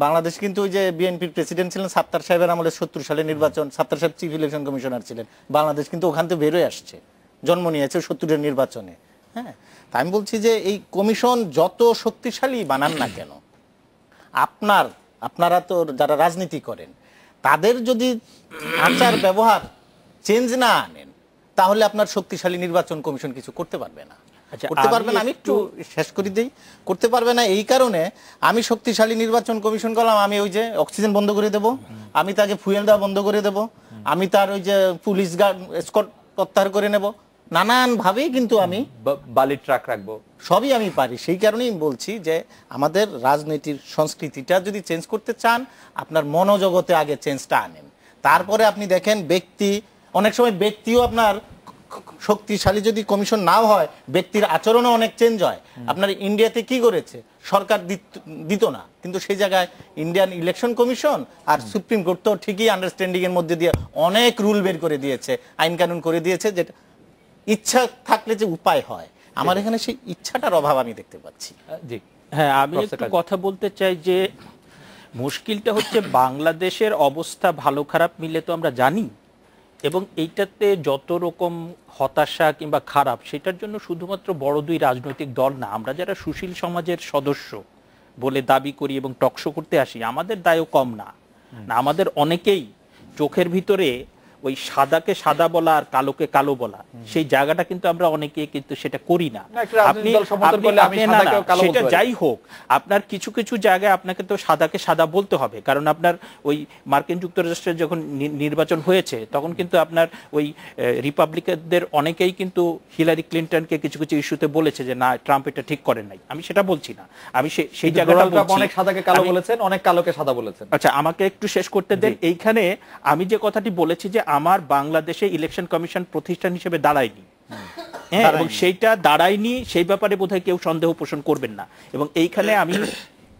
S4: বাংলাদেশ কিন্তু ওই যে বিএনপির প্রেসিডেন্ট ছিলেন সাত্তার সাহেবের আমলে 70 সালে নির্বাচন, সাত্তার সাহেব চিফ ইলেকশন কমিশনার ছিলেন, বাংলাদেশ কিন্তু ওখান থেকে বেরোয় আসছে, জন্ম নিয়েছে 70-এর নির্বাচনে। হ্যাঁ, তা আমি বলছি যে এই কমিশন যত শক্তিশালী বানান না কেন, আপনারা তো যারা রাজনীতি করেন তাদের যদি আচার ব্যবহার চেঞ্জ না আনেন, তাহলে আপনার শক্তিশালী নির্বাচন কমিশন কিছু করতে পারবে না। করতে পারবে না, আমি একটু শেষ করে দিই, করতে পারবে না এই কারণে আমি শক্তিশালী নির্বাচন কমিশন করলাম, আমি ওই যে অক্সিজেন বন্ধ করে দেব, আমি তাকে ফুয়েল দেওয়া বন্ধ করে দেব, আমি তার ওই যে পুলিশ গার্ড এসকর্ট প্রত্যাহার করে নেব, নানান ভাবেই কিন্তু আমি
S1: বালি ট্রাক রাখবো,
S4: সবই আমি পারি। সেই কারণেই বলছি যে আমাদের রাজনীতির সংস্কৃতিটা যদি চেঞ্জ করতে চান, আপনার মনোজগতে আগে চেঞ্জটা আনেন, তারপরে আপনি দেখেন ব্যক্তি, অনেক সময় ব্যক্তিও আপনার শক্তিশালী যদি কমিশন নাও হয়, ব্যক্তির আচরণও অনেক চেঞ্জ হয়। আপনার ইন্ডিয়াতে কি করেছে, সরকার দিত না, কিন্তু সেই জায়গায় ইন্ডিয়ান ইলেকশন কমিশন আর সুপ্রিম কোর্ট তো ঠিকই আন্ডারস্ট্যান্ডিং এর মধ্যে দিয়ে অনেক রুল বের করে দিয়েছে, আইন কানুন করে দিয়েছে, যেটা ইচ্ছা থাকলে যে উপায় হয়, আমার এখানে সেই ইচ্ছাটার অভাব আমি দেখতে পাচ্ছি।
S1: জি
S5: হ্যাঁ, আমি একটু কথা বলতে চাই যে মুশকিলটা হচ্ছে বাংলাদেশের অবস্থা ভালো খারাপ মিলে তো আমরা জানি, এবং এইটাতে যত রকম হতাশা কিংবা খারাপ, সেটার জন্য শুধুমাত্র বড় দুই রাজনৈতিক দল না, আমরা যারা সুশীল সমাজের সদস্য বলে দাবি করি এবং টকশো করতে আসি, আমাদের দায়ও কম না। আমাদের অনেকেই চোখের ভিতরে ওই সাদাকে সাদা বলা আর কালোকে কালো বলা, সেই জায়গাটা কিন্তু আমরা অনেকে কিন্তু সেটা করি না। সেটা যাই হোক, আপনার কিছু কিছু জায়গায় আপনাকে তো সাদাকে সাদা বলতে হবে, কারণ আপনার ওই মার্কিন যুক্তরাষ্ট্রের যখন নির্বাচন হয়েছে, তখন কিন্তু আপনার ওই রিপাবলিকানদের অনেকেই কিন্তু হিলারি ক্লিন্টনকে কিছু কিছু ইস্যুতে বলেছে যে না, ট্রাম্প এটা ঠিক করেন নাই। আমি সেটা বলছি না, আমি সেই জায়গাটা বলছি।
S1: অনেক সাদাকে কালো বলেছেন, অনেক কালোকে সাদা বলেছেন।
S5: আচ্ছা, আমাকে একটু শেষ করতে দেন। এইখানে আমি যে কথাটি বলেছি যে আমার বাংলাদেশে ইলেকশন কমিশন প্রতিষ্ঠান হিসেবে দাঁড়ায়নি, হ্যাঁ, এবং সেইটা দাঁড়ায়নি, সেই ব্যাপারে বোধহয় কেউ সন্দেহ পোষণ করবেন না। এবং এইখানে আমি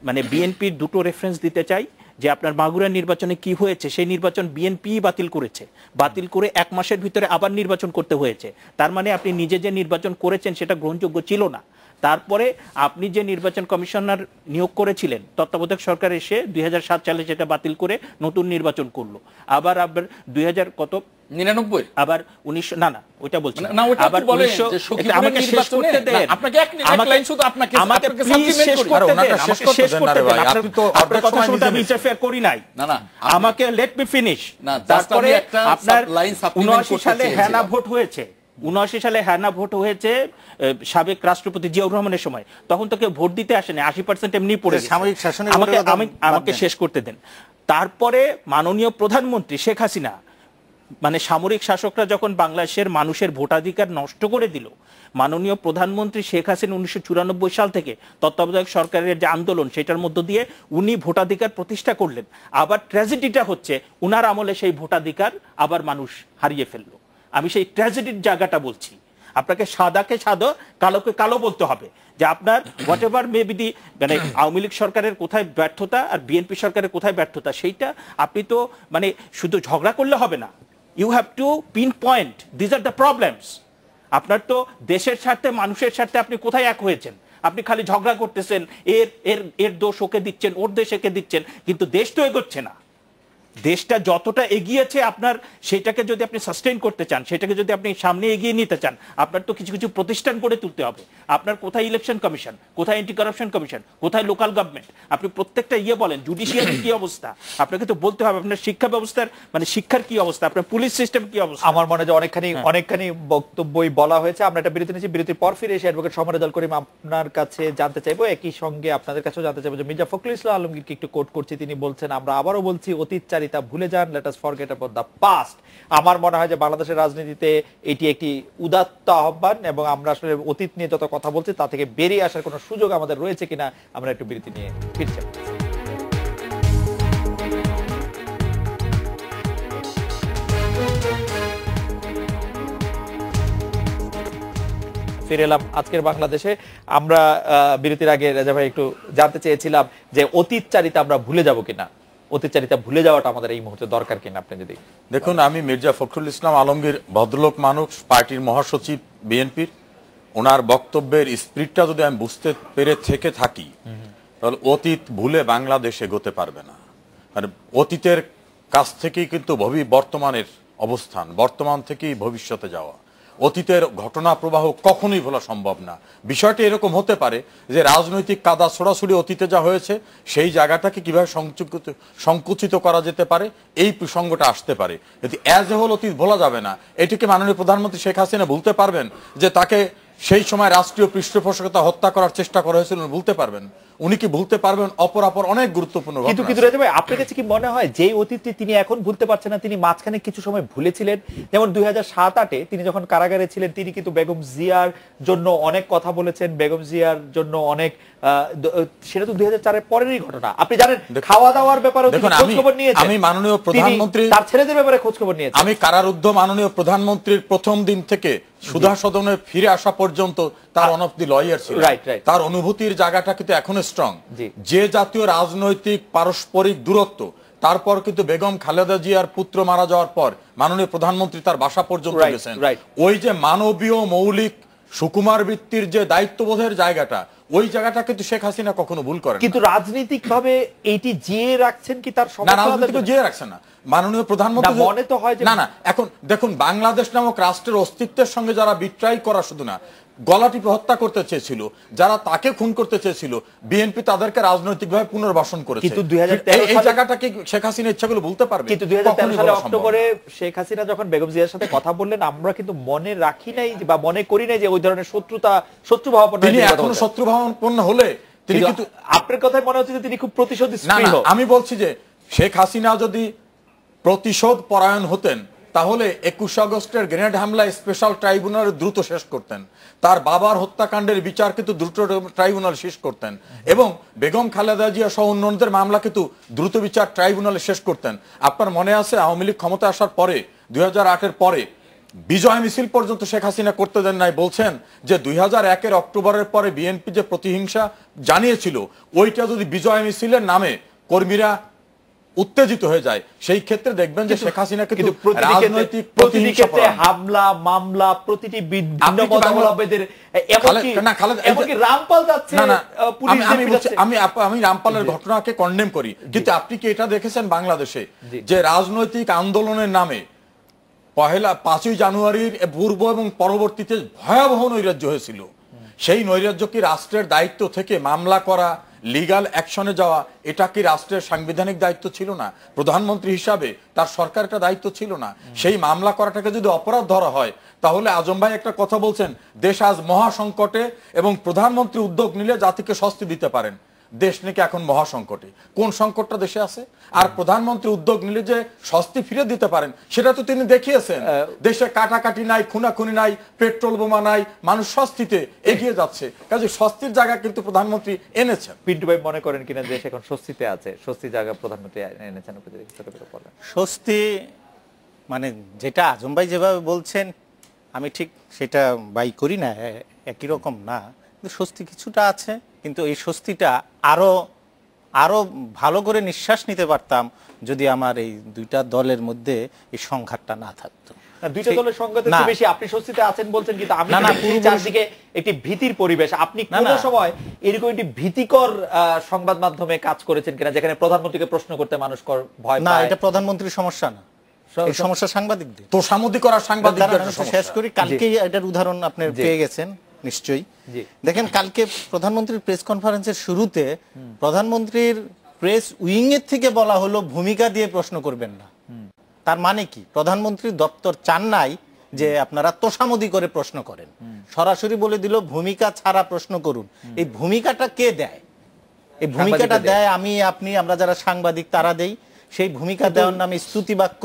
S5: মানে বিএনপির দুটো রেফারেন্স দিতে চাই যে আপনার মাগুরা নির্বাচনে কি হয়েছে, সেই নির্বাচন বিএনপি বাতিল করেছে, বাতিল করে 1 মাসের ভিতরে আবার নির্বাচন করতে হয়েছে। তার মানে আপনি নিজে যে নির্বাচন করেছেন সেটা গ্রহণযোগ্য ছিল না। তারপরে আপনি যে নির্বাচন কমিশনার নিয়োগ করেছিলেন, তত্ত্বাবধায়ক সরকার এসে 2007 সালে সেটা বাতিল করে নতুন নির্বাচন করলো। আবার 2000 কত 99, আবার 1900, না না ওইটা বলছি না, আবার 1900, আমাকে শেষ করতে দেন, আপনাকে এক লাইন শুধু আপনাকে শেষ করতে দেন, আমাকে শেষ করতে দেন। আপনি তো আপনার কথা শুনতে আমি ইন্টারফেয়ার করি নাই, না না, আমাকে লেট মি ফিনিশ। তারপরে আপনার 79 সালে হ্যানা ভোট হয়েছে, 79 সালে হ্যানা ভোট হয়েছে সাবেক রাষ্ট্রপতি জিয়াউর রহমানের সময়, তখন তো কেউ ভোট দিতে আসেনি, 80% এমনি পড়ে
S4: সামরিক শাসনের।
S5: আমাকে শেষ করতে দেন। তারপরে মাননীয় প্রধানমন্ত্রী শেখ হাসিনা, মানে সামরিক শাসকরা যখন বাংলাদেশের মানুষের ভোটাধিকার নষ্ট করে দিল, মাননীয় প্রধানমন্ত্রী শেখ হাসিনা 1994 সাল থেকে তত্ত্বাবধায়ক সরকারের যে আন্দোলন, সেটার মধ্য দিয়ে উনি ভোটাধিকার প্রতিষ্ঠা করলেন। আবার ট্র্যাজেডিটা হচ্ছে উনার আমলে সেই ভোটাধিকার আবার মানুষ হারিয়ে ফেললো। আমি সেই ট্র্যাজেডির জায়গাটা বলছি। আপনাকে সাদাকে সাদা, কালোকে কালো বলতে হবে, যে আপনার হোয়াট এভার মে বি দি, মানে আওয়ামী লীগ সরকারের কোথায় ব্যর্থতা আর বিএনপি সরকারের কোথায় ব্যর্থতা, সেইটা আপনি তো মানে শুধু ঝগড়া করলে হবে না, you have to pinpoint this are the problems. আপনার তো দেশের স্বার্থে, মানুষের স্বার্থে আপনি কোথায় এক হয়েছেন? আপনি খালি ঝগড়া করতেছেন, এর দোষ ওকে দিচ্ছেন, ওর দেশ একে দিচ্ছেন, কিন্তু দেশ তো এগোচ্ছে না। দেশটা যতটা এগিয়েছে আপনার সেটাকে যদি আপনি সাস্টেইন করতে চান, সেটাকে যদি আপনি সামনে এগিয়ে নিতে চান, আপনার তো কিছু কিছু প্রতিষ্ঠান গড়ে তুলতে হবে। আপনার কোথায় ইলেকশন কমিশন, কোথায় অ্যান্টি কারাপশন কমিশন, কোথায় লোকাল গভর্নমেন্ট, আপনি প্রত্যেকটা বলেন জুডিশিয়ারির কি অবস্থা, আপনাকে তো বলতে হবে আপনার শিক্ষা ব্যবস্থার মানে শিক্ষার কি অবস্থা, আপনার পুলিশ সিস্টেম কি অবস্থা।
S1: আমার মনে হয় যে অনেকখানি বক্তব্যই বলা হয়েছে। আমরা একটা বিরতি নিয়েছি, বিরতির পর ফিরে এসে অ্যাডভোকেট সমরেজাল করিম আপনার কাছে জানতে চাইবো, একই সঙ্গে আপনাদের কাছেও জানতে চাইবো যে মির্জা ফখরুল ইসলাম আলমগীরকে একটু কোট করছি, তিনি বলছেন আমরা আবারও বলছি অতীতচারিতা ভুলে যান, let us forget about the past. আমার মনে হয় যে বাংলাদেশের রাজনীতিতে এটি একটি উদাত্ত আহ্বান এবং আমরা আসলে অতীত নিয়ে যত কথা বলছি তা থেকে বেরিয়ে আসার কোনো সুযোগ আমাদের রয়েছে কিনা আমরা একটু বিরতি নিয়ে ফিরছি। ফিরে এলাম আজকের বাংলাদেশে। আমরা বিরতির আগে রেজা ভাই একটু জানতে চেয়েছিলাম যে অতীতচারিতা আমরা ভুলে যাব কিনা, অতীতচারিতা ভুলে যাওয়াটা আমাদের এই মুহূর্তে দরকার কিনা আপনি যদি।
S2: দেখুন, আমি মির্জা ফখরুল ইসলাম আলমগীর ভদ্রলোক মানুষ, পার্টির মহাসচিব বিএনপির, ওনার বক্তব্যের স্পিরিটটা যদি আমি বুঝতে পেরে থেকে থাকি তাহলে অতীত ভুলে বাংলাদেশ এগোতে পারবে না। মানে অতীতের কাছ থেকেই কিন্তু বর্তমানের অবস্থান, বর্তমান থেকেই ভবিষ্যতে যাওয়া। অতীতের ঘটনা প্রবাহ কখনোই ভোলা সম্ভব না। বিষয়টি এরকম হতে পারে যে রাজনৈতিক কাদা ছোড়াছুড়ি অতীতে যা হয়েছে সেই জায়গাটাকে কিভাবে সংকুচিত করা যেতে পারে এই প্রসঙ্গটা আসতে পারে। যদি অ্যাজ এ হোল অতীত ভোলা যাবে না, এটিকে মাননীয় প্রধানমন্ত্রী শেখ হাসিনা ভুলতে পারবেন যে তাকে সেই সময় রাষ্ট্রীয় পৃষ্ঠপোষকতা হত্যা করার চেষ্টা করা হয়েছিল, ভুলতে পারবেন? উনি কি ভুলতে পারবেন? অপরাপর অনেক গুরুত্বপূর্ণ
S1: কিন্তু ভাই আপনার কাছে কি মনে হয় যে অতীতটি তিনি এখন ভুলতে পারছেন না, তিনি মাঝখানে কিছু সময় ভুলেছিলেন? যেমন 2007-08-এ তিনি যখন কারাগারে ছিলেন তিনি কিন্তু বেগম জিয়ার জন্য অনেক কথা বলেছেন, বেগম জিয়ার জন্য অনেক, সেটা তো 2004-এর পরেরই ঘটনা। আপনি জানেন খাওয়া দাওয়ার ব্যাপারে খোঁজ খবর নিয়েছেন,
S2: আমি মাননীয় প্রধানমন্ত্রী
S1: তার ছেলেদের ব্যাপারে খোঁজ খবর নিয়েছেন।
S2: আমি কারারুদ্ধ মাননীয় প্রধানমন্ত্রীর প্রথম দিন থেকে সুধা সদনে ফিরে আসা পর্যন্ত তার ওয়ান অফ দি লয়ার ছিল। তার অনুভূতির জায়গাটা কিন্তু এখনো স্ট্রং। যে জাতীয় রাজনৈতিক পারস্পরিক দূরত্ব, তারপর কিন্তু বেগম খালেদা জিয়ার পুত্র মারা যাওয়ার পর মাননীয় প্রধানমন্ত্রী তার বাসা পর্যন্ত গেছেন। ওই যে মানবীয় মৌলিক সুকুমার বৃত্তির যে দায়িত্ববোধের জায়গাটা, ওই জায়গাটা কিন্তু শেখ হাসিনা কখনো ভুল করেন।
S1: কিন্তু রাজনৈতিক ভাবে এইটি জিয়ে রাখছেন কি তার
S2: না, রাজনৈতিক জিয়ে রাখছেন না মাননীয় প্রধানমন্ত্রী।
S1: মনে তো হয়
S2: না, এখন দেখুন, বাংলাদেশ নামক রাষ্ট্রের অস্তিত্বের সঙ্গে যারা বিট্রাই করা শুধু না, গলা টিপে হত্যা করতে চেয়েছিল, যারা তাকে খুন করতে চেয়েছিল, বিএনপি তাদেরকে রাজনৈতিকভাবে পুনর্বাসন করেছে।
S1: কিন্তু 2013
S2: এই জায়গাটাকে শেখ হাসিনা ইচ্ছাগুলো বলতে পারবে।
S1: কিন্তু 2013 সালে অক্টোবরে শেখ হাসিনা যখন বেগম জিয়ার সাথে কথা বললেন, আমরা কিন্তু মনে রাখি নাই বা মনে করি নাই যে ওই ধরনের শত্রুভাবাপন্ন।
S2: তিনি এখনো শত্রুভাবাপন্ন হলে তিনি কিন্তু,
S1: আপনার কথায় মনে হচ্ছে যে তিনি খুব প্রতিশোধ
S2: স্পৃহ। আমি বলছি যে শেখ হাসিনা যদি প্রতিশোধ পরায়ণ হতেন তাহলে 21 আগস্টের গ্রেনেড হামলা স্পেশাল ট্রাইব্যুনাল দ্রুত শেষ করতেন, তার বাবার হত্যাকাণ্ডের বিচার কিন্তু দ্রুত ট্রাইব্যুনাল শেষ করতেন, এবং বেগম খালেদা জিয়া সহ অন্যদের মামলা কিন্তু দ্রুত বিচার ট্রাইব্যুনালে শেষ করতেন। আপনার মনে আছে আওয়ামী লীগ ক্ষমতা আসার পরে 2008-এর পরে বিজয় মিছিল পর্যন্ত শেখ হাসিনা করতে দেন নাই। বলছেন যে 2001-এর অক্টোবরের পরে বিএনপি যে প্রতিহিংসা জানিয়েছিল, ওইটা যদি বিজয় মিছিলের নামে কর্মীরা উত্তেজিত হয়ে যায়, সেই ক্ষেত্রে দেখবেন যে শেখ হাসিনা কিন্তু রাজনৈতিক প্রতিহিংসা,
S1: হামলা মামলা, প্রতিটি ভিন্ন মতামতের, এমনকি রামপাল যাচ্ছে
S2: আমি রামপালের ঘটনাকে কন্ডেম করি, কিন্তু আপনি কি এটা দেখেছেন বাংলাদেশে যে রাজনৈতিক আন্দোলনের নামে 5ই জানুয়ারির পূর্ব এবং পরবর্তীতে ভয়াবহ নৈরাজ্য হয়েছিল? সেই নৈরাজ্য কি রাষ্ট্রের দায়িত্ব থেকে মামলা করা, লিগাল অ্যাকশনে যাওয়া, এটা কি রাষ্ট্রের সাংবিধানিক দায়িত্ব ছিল না? প্রধানমন্ত্রী হিসাবে তার সরকার একটা দায়িত্ব ছিল না? সেই মামলা করাটাকে যদি অপরাধ ধরা হয়, তাহলে আজম ভাই একটা কথা বলছেন, দেশ আজ মহা সংকটে এবং প্রধানমন্ত্রী উদ্যোগ নিলে জাতিকে স্বস্তি দিতে পারেন। দেশ নাকি এখন মহা সংকটে। কোন সংকটটা দেশে আছে? আর প্রধানমন্ত্রী উদ্যোগ নিলে যে স্বস্তি ফিরে দিতে পারেন সেটা তো তিনি দেখিয়েছেন। দেশে কাটাকাটি নাই, খুনাখুনি নাই, পেট্রোল বোমা নাই, মানুষ স্বস্তিতে এগিয়ে যাচ্ছে। কাজে স্বস্তির জায়গা কিন্তু প্রধানমন্ত্রী এনেছেন।
S1: পিন্টু ভাই মনে করেন কিনা দেশ এখন স্বস্তিতে আছে? স্বস্তির জায়গা প্রধানমন্ত্রী এনেছেন?
S4: স্বস্তি মানে যেটা আজম ভাই যেভাবে বলছেন আমি ঠিক সেটা বাই করি না, একই রকম না, কিন্তু স্বস্তি কিছুটা আছে। কিন্তু এই স্বস্তিটা আরো ভালো করে নিঃশ্বাস নিতে পারতাম যদি আমার এই দুইটা দলের মধ্যে এই সংঘাতটা না থাকতো।
S1: দুইটা দলের সংঘাত একটু বেশি, আপনি স্বস্তিতে আছেন বলছেন, কিন্তু আমি চারদিকে একটি ভীতির পরিবেশ। আপনি কোন সময় এরকম একটি ভীতিকর সংবাদ মাধ্যমে কাজ করেছেন কিনা, যেখানে প্রধানমন্ত্রীকে প্রশ্ন করতে মানুষ ভয় পায়?
S4: না, এটা প্রধানমন্ত্রীর সমস্যা না, এই সমস্যা সাংবাদিকদের।
S2: তো সামুদ্রি করার সাংবাদিকদের
S4: শেষ করি, কালকে এটার উদাহরণ আপনি পেয়ে গেছেন নিশ্চয়ই। দেখেন, কালকে প্রধানমন্ত্রীর প্রেস কনফারেন্সের শুরুতে প্রধানমন্ত্রীর প্রেস উইং এর থেকে বলা হলো ভূমিকা দিয়ে প্রশ্ন করবেন না। তার মানে কি? প্রধানমন্ত্রীর দপ্তর চান নাই যে আপনারা তোষামোদি করে প্রশ্ন করেন, সরাসরি বলে দিল ভূমিকা ছাড়া প্রশ্ন করুন। এই ভূমিকাটা কে দেয়? এই ভূমিকাটা দেয় আমি, আপনি, আমরা যারা সাংবাদিক তারা দেই। সেই ভূমিকা দেওয়ার নামে স্তুতি বাক্য।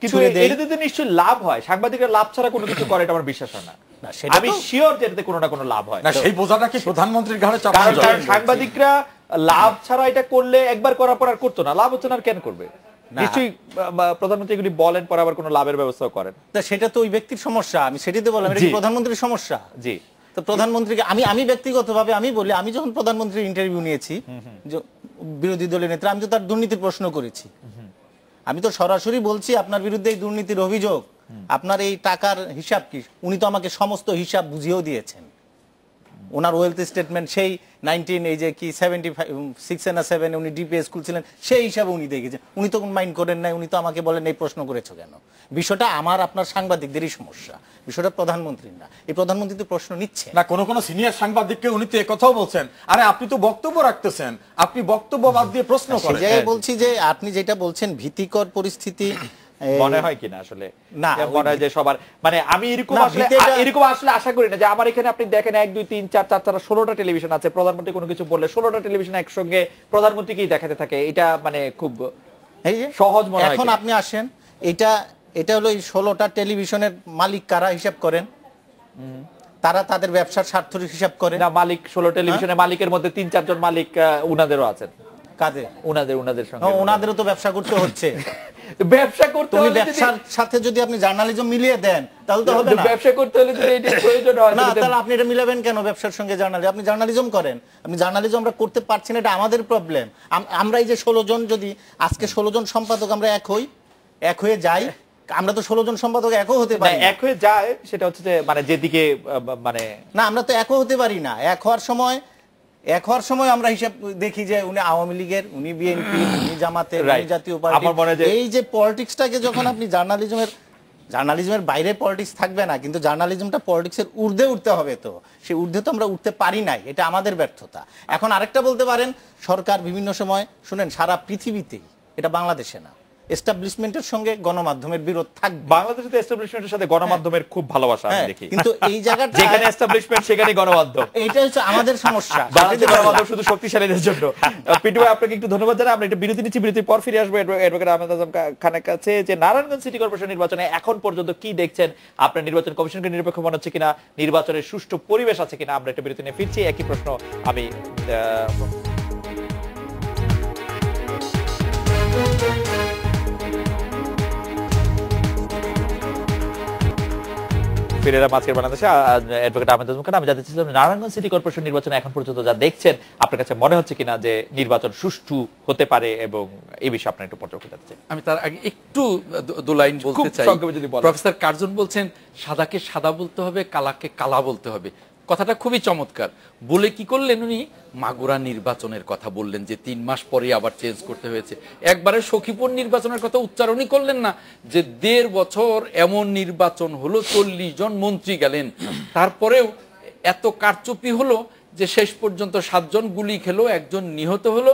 S1: কিন্তু এটাতে তো নিশ্চয়ই লাভ হয়, সাংবাদিকরা লাভ ছাড়া কোনো কিছু করে এটা আমার বিশ্বাস হয় না। আমি শিওর যে এটাতে কোনো না কোনো লাভ হয়।
S2: না, সেই বোঝাটা কি প্রধানমন্ত্রীর ঘাড়ে চাপানো যায়?
S1: কারণ সাংবাদিকরা লাভ ছাড়া এটা করলে একবার করার পর আর করতো না, লাভ হচ্ছে না আর কেন করবে? নিশ্চয়ই প্রধানমন্ত্রী এগুলি বলেন, পরে আবার কোনো লাভের ব্যবস্থা করেন।
S4: সেটা তো ওই ব্যক্তির সমস্যা, আমি সেটাই তো বললাম, এটা প্রধানমন্ত্রীর সমস্যা।
S1: জি,
S4: তো প্রধানমন্ত্রীকে আমি ব্যক্তিগতভাবে আমি বলি, আমি যখন প্রধানমন্ত্রীর ইন্টারভিউ নিয়েছি বিরোধী দলের নেতা, আমি তো তার দুর্নীতির প্রশ্ন করেছি। আমি তো সরাসরি বলছি আপনার বিরুদ্ধে এই দুর্নীতির অভিযোগ, আপনার এই টাকার হিসাব কি? উনি তো আমাকে সমস্ত হিসাব বুঝিয়েও দিয়েছেন। ওনার ওয়েলথ স্টেটমেন্ট সেই 1976 উনি ডিপিএস খুলছিলেন, সেই হিসাবে উনি দেখেছেন। উনি তো মাইন্ড করেন নাই, উনি তো আমাকে বলেন এই প্রশ্ন করেছো কেন? বিষয়টা আমার আপনার সাংবাদিকদেরই সমস্যা, বিষয়টা প্রধানমন্ত্রীর না। এই প্রধানমন্ত্রী তো প্রশ্ন নিচ্ছে
S2: না। কোন সিনিয়র সাংবাদিককে উনি তো একথাও বলছেন, আরে আপনি তো বক্তব্য রাখতেছেন, আপনি বক্তব্য বাদ দিয়ে প্রশ্ন করেন।
S4: সেই বলছি যে আপনি যেটা বলছেন ভীতিকর পরিস্থিতি
S1: মনে হয় কিনা আসলে? না, মনে হয় যে সবার, মানে আমি এরকম আসলে আশা করি না যে আমার এখানে আপনি দেখেন 1 2 3 4 4 16টা টেলিভিশন আছে, প্রধানমন্ত্রী কোনো কিছু বললে 16টা টেলিভিশন একসঙ্গে প্রধানমন্ত্রীকেই দেখাতে থাকে। এটা মানে খুব সহজ মনে হয়।
S4: এখন আপনি আসেন, এটা হলো এই 16টা টেলিভিশনের মালিক কারা হিসাব করেন? তারা তাদের ব্যবসার স্বার্থের হিসাব করে
S1: না। মালিক 16 টেলিভিশনের মালিকের মধ্যে 3-4 জন মালিক উনাদেরও আছেন।
S4: কাদের?
S1: উনাদের সঙ্গে।
S4: ওনাদেরও তো ব্যবসা করতে হচ্ছে।
S1: ব্যবসা করতে হলে
S4: ব্যবসার সাথে যদি আপনি জার্নালিজম মিলিয়ে দেন তাহলে তো হবে না।
S1: ব্যবসা করতে হলে যদি এটা প্রয়োজন হয়
S4: না, তাহলে আপনি এটা মিলাবেন কেন ব্যবসার সঙ্গে জার্নালিজম? আপনি জার্নালিজম করেন, আপনি জার্নালিজম আমরা করতে পারছি না, এটা আমাদের প্রবলেম। আমরা এই যে 16 জন, যদি আজকে 16 জন সম্পাদক আমরা এক হয়ে যাই, আমরা তো 16 জন সম্পাদক একও হতে পারি না।
S1: এক হয়ে যায়, সেটা হচ্ছে যে মানে যেদিকে মানে না,
S4: আমরা তো একও হতে পারি না। এক হওয়ার সময় আমরা হিসাব দেখি যে উনি আওয়ামী লীগের, উনি বিএনপি, উনি জামাতের, উনি জাতীয় পার্টি। এই যে পলিটিক্সটাকে যখন আপনি জার্নালিজমের বাইরে পলিটিক্স থাকবে না, কিন্তু জার্নালিজমটা পলিটিক্সের ঊর্ধ্বে উঠতে হবে। তো সেই ঊর্ধ্বে তো আমরা উঠতে পারি নাই, এটা আমাদের ব্যর্থতা। এখন আরেকটা বলতে পারেন, সরকার বিভিন্ন সময় শুনেন সারা পৃথিবীতেই, এটা বাংলাদেশে না, এস্টাবলিশমেন্টের সঙ্গে গণমাধ্যমের বিরোধ থাকবে।
S1: বাংলাদেশে তো এস্টাবলিশমেন্টের সাথে গণমাধ্যমের খুব ভালোবাসা আমি দেখি,
S4: কিন্তু এই জায়গাটা
S1: যেখানে এস্টাবলিশমেন্ট সেখানে গণমাধ্যম,
S4: এটা হচ্ছে আমাদের সমস্যা।
S1: বাংলাদেশের গণমাধ্যম শুধু শক্তিশালীদের জন্য। পিটু ভাই, আপনাকে একটু ধন্যবাদ জানাই। আমরা একটা বিরতি নিচ্ছি, বিরতির পর ফিরে আসবো অ্যাডভোকেট আহমেদ আজম খানের কাছে, যে নারায়ণগঞ্জ সিটি কর্পোরেশন নির্বাচনে এখন পর্যন্ত কি দেখছেন? আপনার নির্বাচন কমিশনকে নিরপেক্ষ মনে হচ্ছে কিনা? নির্বাচনের সুষ্ঠু পরিবেশ আছে কিনা? আমরা একটা বিরতি নিয়ে ফিরছি। একই প্রশ্ন আমি ফিরে এলাম আজকের বাংলাদেশে। অ্যাডভোকেট আহমেদ আজম খান, আমি জানতে চাইছিলাম নারায়ণগঞ্জ সিটি কর্পোরেশন নির্বাচনে এখন পর্যন্ত যা দেখছেন, আপনার কাছে মনে হচ্ছে কিনা যে নির্বাচন সুষ্ঠু হতে পারে, এবং এই বিষয়ে আপনার একটু পর্যবেক্ষণ জানতে চাই।
S3: আমি তার আগে একটু দু লাইন বলতে চাই। প্রফেসর কার্জন বলছেন সাদাকে সাদা বলতে হবে, কালাকে কালা বলতে হবে। কথাটা খুবই চমৎকার। বলে কি করলেন উনি? মাগুরা নির্বাচনের কথা বললেন যে 3 মাস পরে আবার চেঞ্জ করতে হয়েছে। একবারে সখীপুর নির্বাচনের কথা উচ্চারণই করলেন না, যে 1.5 বছর এমন নির্বাচন হলো, 40 জন মন্ত্রী গেলেন, তারপরেও এত কারচুপি হলো যে শেষ পর্যন্ত 7 জন গুলি খেলো, 1 জন নিহত হলো,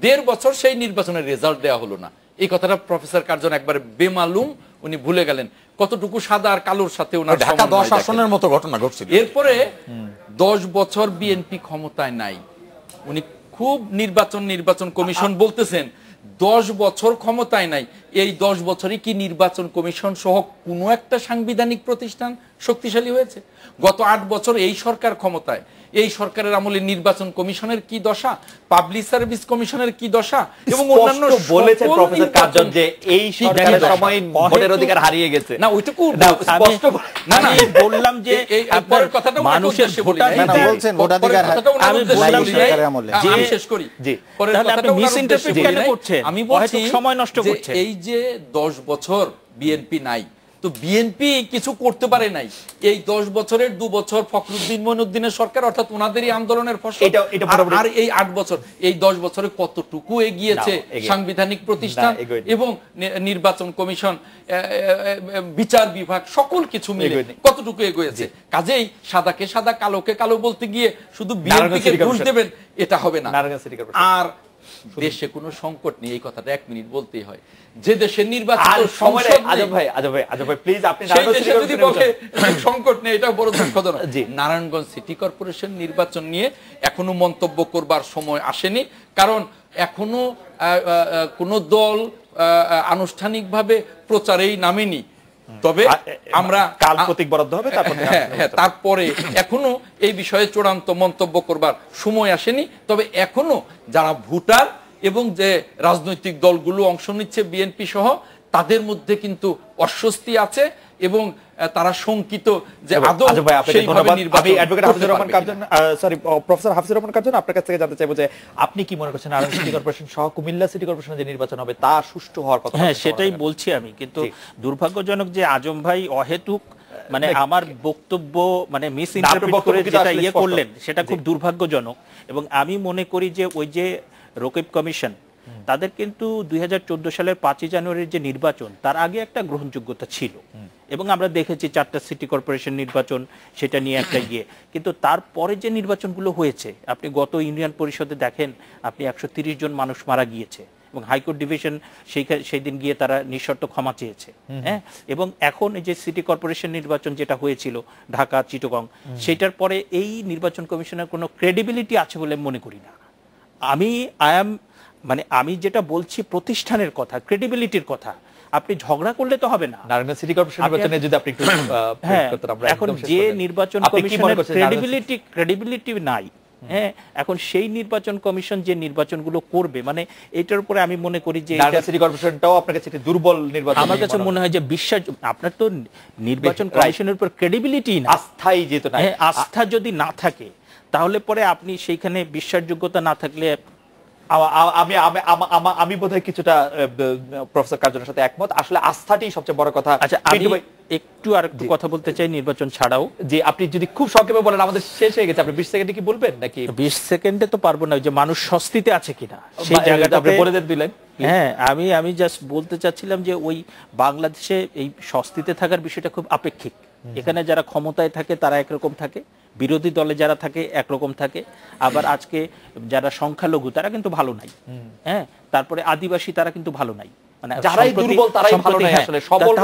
S3: 1.5 বছর সেই নির্বাচনের রেজাল্ট দেওয়া হলো না। এই কথাটা প্রফেসর কার্জন একবারে বেমালুম উনি ভুলে গেলেন। কতটুকু সাদা আর কালোর সাথে ওনার
S2: ঢাকা 10 আসনের মতো ঘটনা ঘটছিল।
S3: এরপরে 10 বছর বিএনপি ক্ষমতায় নাই, উনি খুব নির্বাচন কমিশন বলতেছেন, 10 বছর ক্ষমতায় নাই। এই 10 বছরই কি নির্বাচন কমিশন সহ কোনো একটা সাংবিধানিক প্রতিষ্ঠান শক্তিশালী হয়েছে? গত 8 বছর এই সরকার ক্ষমতায়, এই সরকারের আমলে নির্বাচন কমিশনের কি দশা, পাবলিক সার্ভিস কমিশনের কি দশা, এবং অন্যান্য
S1: বলেছেন প্রফেসর কার্জন যে এই সরকারের সময় ভোটের অধিকার হারিয়ে গেছে।
S3: না, ওইটুকু
S1: স্পষ্ট
S3: না,
S5: আমি বললাম যে
S3: আপনার কথাটা মানুষের
S4: বলছেন ভোটাধিকার,
S5: আমি বললাম
S3: যে আমি শেষ করি, পরের কথাটা মিস ইন্টারপ্রিট কেন করছেন? আমি বলছি সময় নষ্ট করছেন। এই যে 10 বছর বিএনপি নাই, তো বিএনপি কিছু করতে পারে নাই এই 10 বছরের 2 বছর ফখরুদ্দিন মঈনুদ্দিনের সরকার অর্থাৎ ওনাদেরই আন্দোলনের ফসল। আর এই 8 বছর এই 10 বছরে কতটুকু এগিয়েছে সাংবিধানিক প্রতিষ্ঠান এবং নির্বাচন কমিশন, বিচার বিভাগ, সকল কিছু মিলে কতটুকু এগিয়েছে। কাজেই সাদাকে সাদা কালোকে কালো বলতে গিয়ে শুধু বিএনপিকে দোষ দেবেন এটা হবে না। আর দেশে কোনো সংকট নেই, এই কথাটা 1 মিনিট বলতেই হয়। যে দেশের নির্বাচন সংকট নেই এটা বড় দুঃখজনক। নারায়ণগঞ্জ সিটি কর্পোরেশন নির্বাচন নিয়ে এখনো মন্তব্য করবার সময় আসেনি, কারণ এখনো কোনো দল আনুষ্ঠানিকভাবে প্রচারেই নামেনি। তবে আমরা
S1: কাল প্রতীক বরাদ্দ হবে,
S3: তারপরে এখনো এই বিষয়ে চূড়ান্ত মন্তব্য করবার সময় আসেনি। তবে এখনো যারা ভোটার এবং যে রাজনৈতিক দলগুলো অংশ নিচ্ছে বিএনপি সহ, তাদের মধ্যে কিন্তু অস্বস্তি আছে এবং তারা শঙ্কিত যে আদৌ সেইভাবে নির্বাচন করতে পারবে।
S1: প্রফেসর হাফিজুর রহমান কার্জন, আপনার কাছ থেকে জানতে চাইবো যে আপনি কি মনে করছেন নারায়ণগঞ্জ সিটি কর্পোরেশন সহ কুমিল্লা সিটি কর্পোরেশনের যে নির্বাচন হবে তা সুষ্ঠু হওয়ার কথা?
S5: হ্যাঁ, সেটাই বলছি আমি। কিন্তু দুর্ভাগ্যজনক যে আজম ভাই অহেতুক মানে আমার বক্তব্য মানে মিস ইন্টারপ্রিট করে যেটা করলেন সেটা খুব দুর্ভাগ্যজনক। এবং আমি মনে করি যে ওই যে রকিব কমিশন তাদের কিন্তু 2014 সালের 5ই জানুয়ারির যে নির্বাচন তার আগে একটা গ্রহণযোগ্যতা ছিল এবং আমরা দেখেছি 4টা সিটি কর্পোরেশন নির্বাচন, সেটা নিয়ে একটা গিয়ে। কিন্তু তারপরে যে নির্বাচনগুলো হয়েছে, আপনি গত ইউনিয়ন পরিষদে দেখেন আপনি 130 জন মানুষ মারা গিয়েছে এবং হাইকোর্ট ডিভিশন সেই দিন গিয়ে তারা নিঃশর্ত ক্ষমা চেয়েছে। হ্যাঁ, এবং এখন এই যে সিটি কর্পোরেশন নির্বাচন যেটা হয়েছিল ঢাকা, চিটাগং, সেটার পরে এই নির্বাচন কমিশনের কোনো ক্রেডিবিলিটি আছে বলে মনে করি না। আমি যেটা বলছি প্রতিষ্ঠানের কথা, ক্রেডিবিলিটির কথা। আপনি ঝগড়া করলে তো হবে না।
S1: নারায়ণগঞ্জ সিটি কর্পোরেশন নির্বাচনে যদি আপনি একটু
S5: এখন যে নির্বাচন কমিশনের ক্রেডিবিলিটি নাই, হ্যাঁ, এখন সেই নির্বাচন কমিশন যে নির্বাচনগুলো করবে মানে এটার উপরে আমি মনে করি যে
S1: সিটি কর্পোরেশনটাও আপনার কাছে দুর্বল নির্বাচন।
S5: আমার কাছে মনে হয় যে বিশ্বাস, আপনার তো নির্বাচন কমিশনের উপর ক্রেডিবিলিটি না,
S1: আস্থাই যেত না।
S5: আস্থা যদি না থাকে তাহলে পরে আপনি সেইখানে বিশ্বাসযোগ্যতা না থাকলে
S1: আমি বোধহয় কিছুটা প্রফেসর কার্জনের সাথে একমত। আসলে আস্থাটাই সবচেয়ে বড় কথা।
S5: আচ্ছা, আমি একটু আরেকটু কথা বলতে চাই নির্বাচন ছাড়াও।
S1: যে আপনি যদি খুব সংক্ষেপে বলেন, আমাদের শেষ হয়ে গেছে, আপনি 20 সেকেন্ডে কি বলবেন নাকি?
S5: 20 সেকেন্ডে তো পারবো না, যে মানুষ স্বস্তিতে আছে কিনা সেই জায়গাটা আপনি বলে দিলেন। হ্যাঁ, আমি জাস্ট বলতে চাচ্ছিলাম যে ওই বাংলাদেশে এই স্বস্তিতে থাকার বিষয়টা খুব আপেক্ষিক। এখানে যারা ক্ষমতায় থাকে তারা একরকম থাকে, বিরোধী দলে যারা থাকে একরকম থাকে, আবার আজকে যারা সংখ্যালঘু তারা কিন্তু ভালো নাই। হ্যাঁ, তারপরে আদিবাসী তারা কিন্তু ভালো নাই, মানে
S1: যারাই দুর্বল তারাই ভালো নাই আসলে সবল।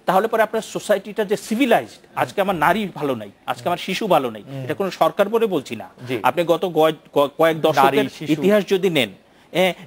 S5: তাহলে পরে আপনার সোসাইটিটা যে সিভিলাইজড, আজকে আমার নারী ভালো নাই, আজকে আমার শিশু ভালো নাই, এটা কোনো সরকার বলে বলছি না। আপনি গত কয়েক দশকের ইতিহাস যদি নেন,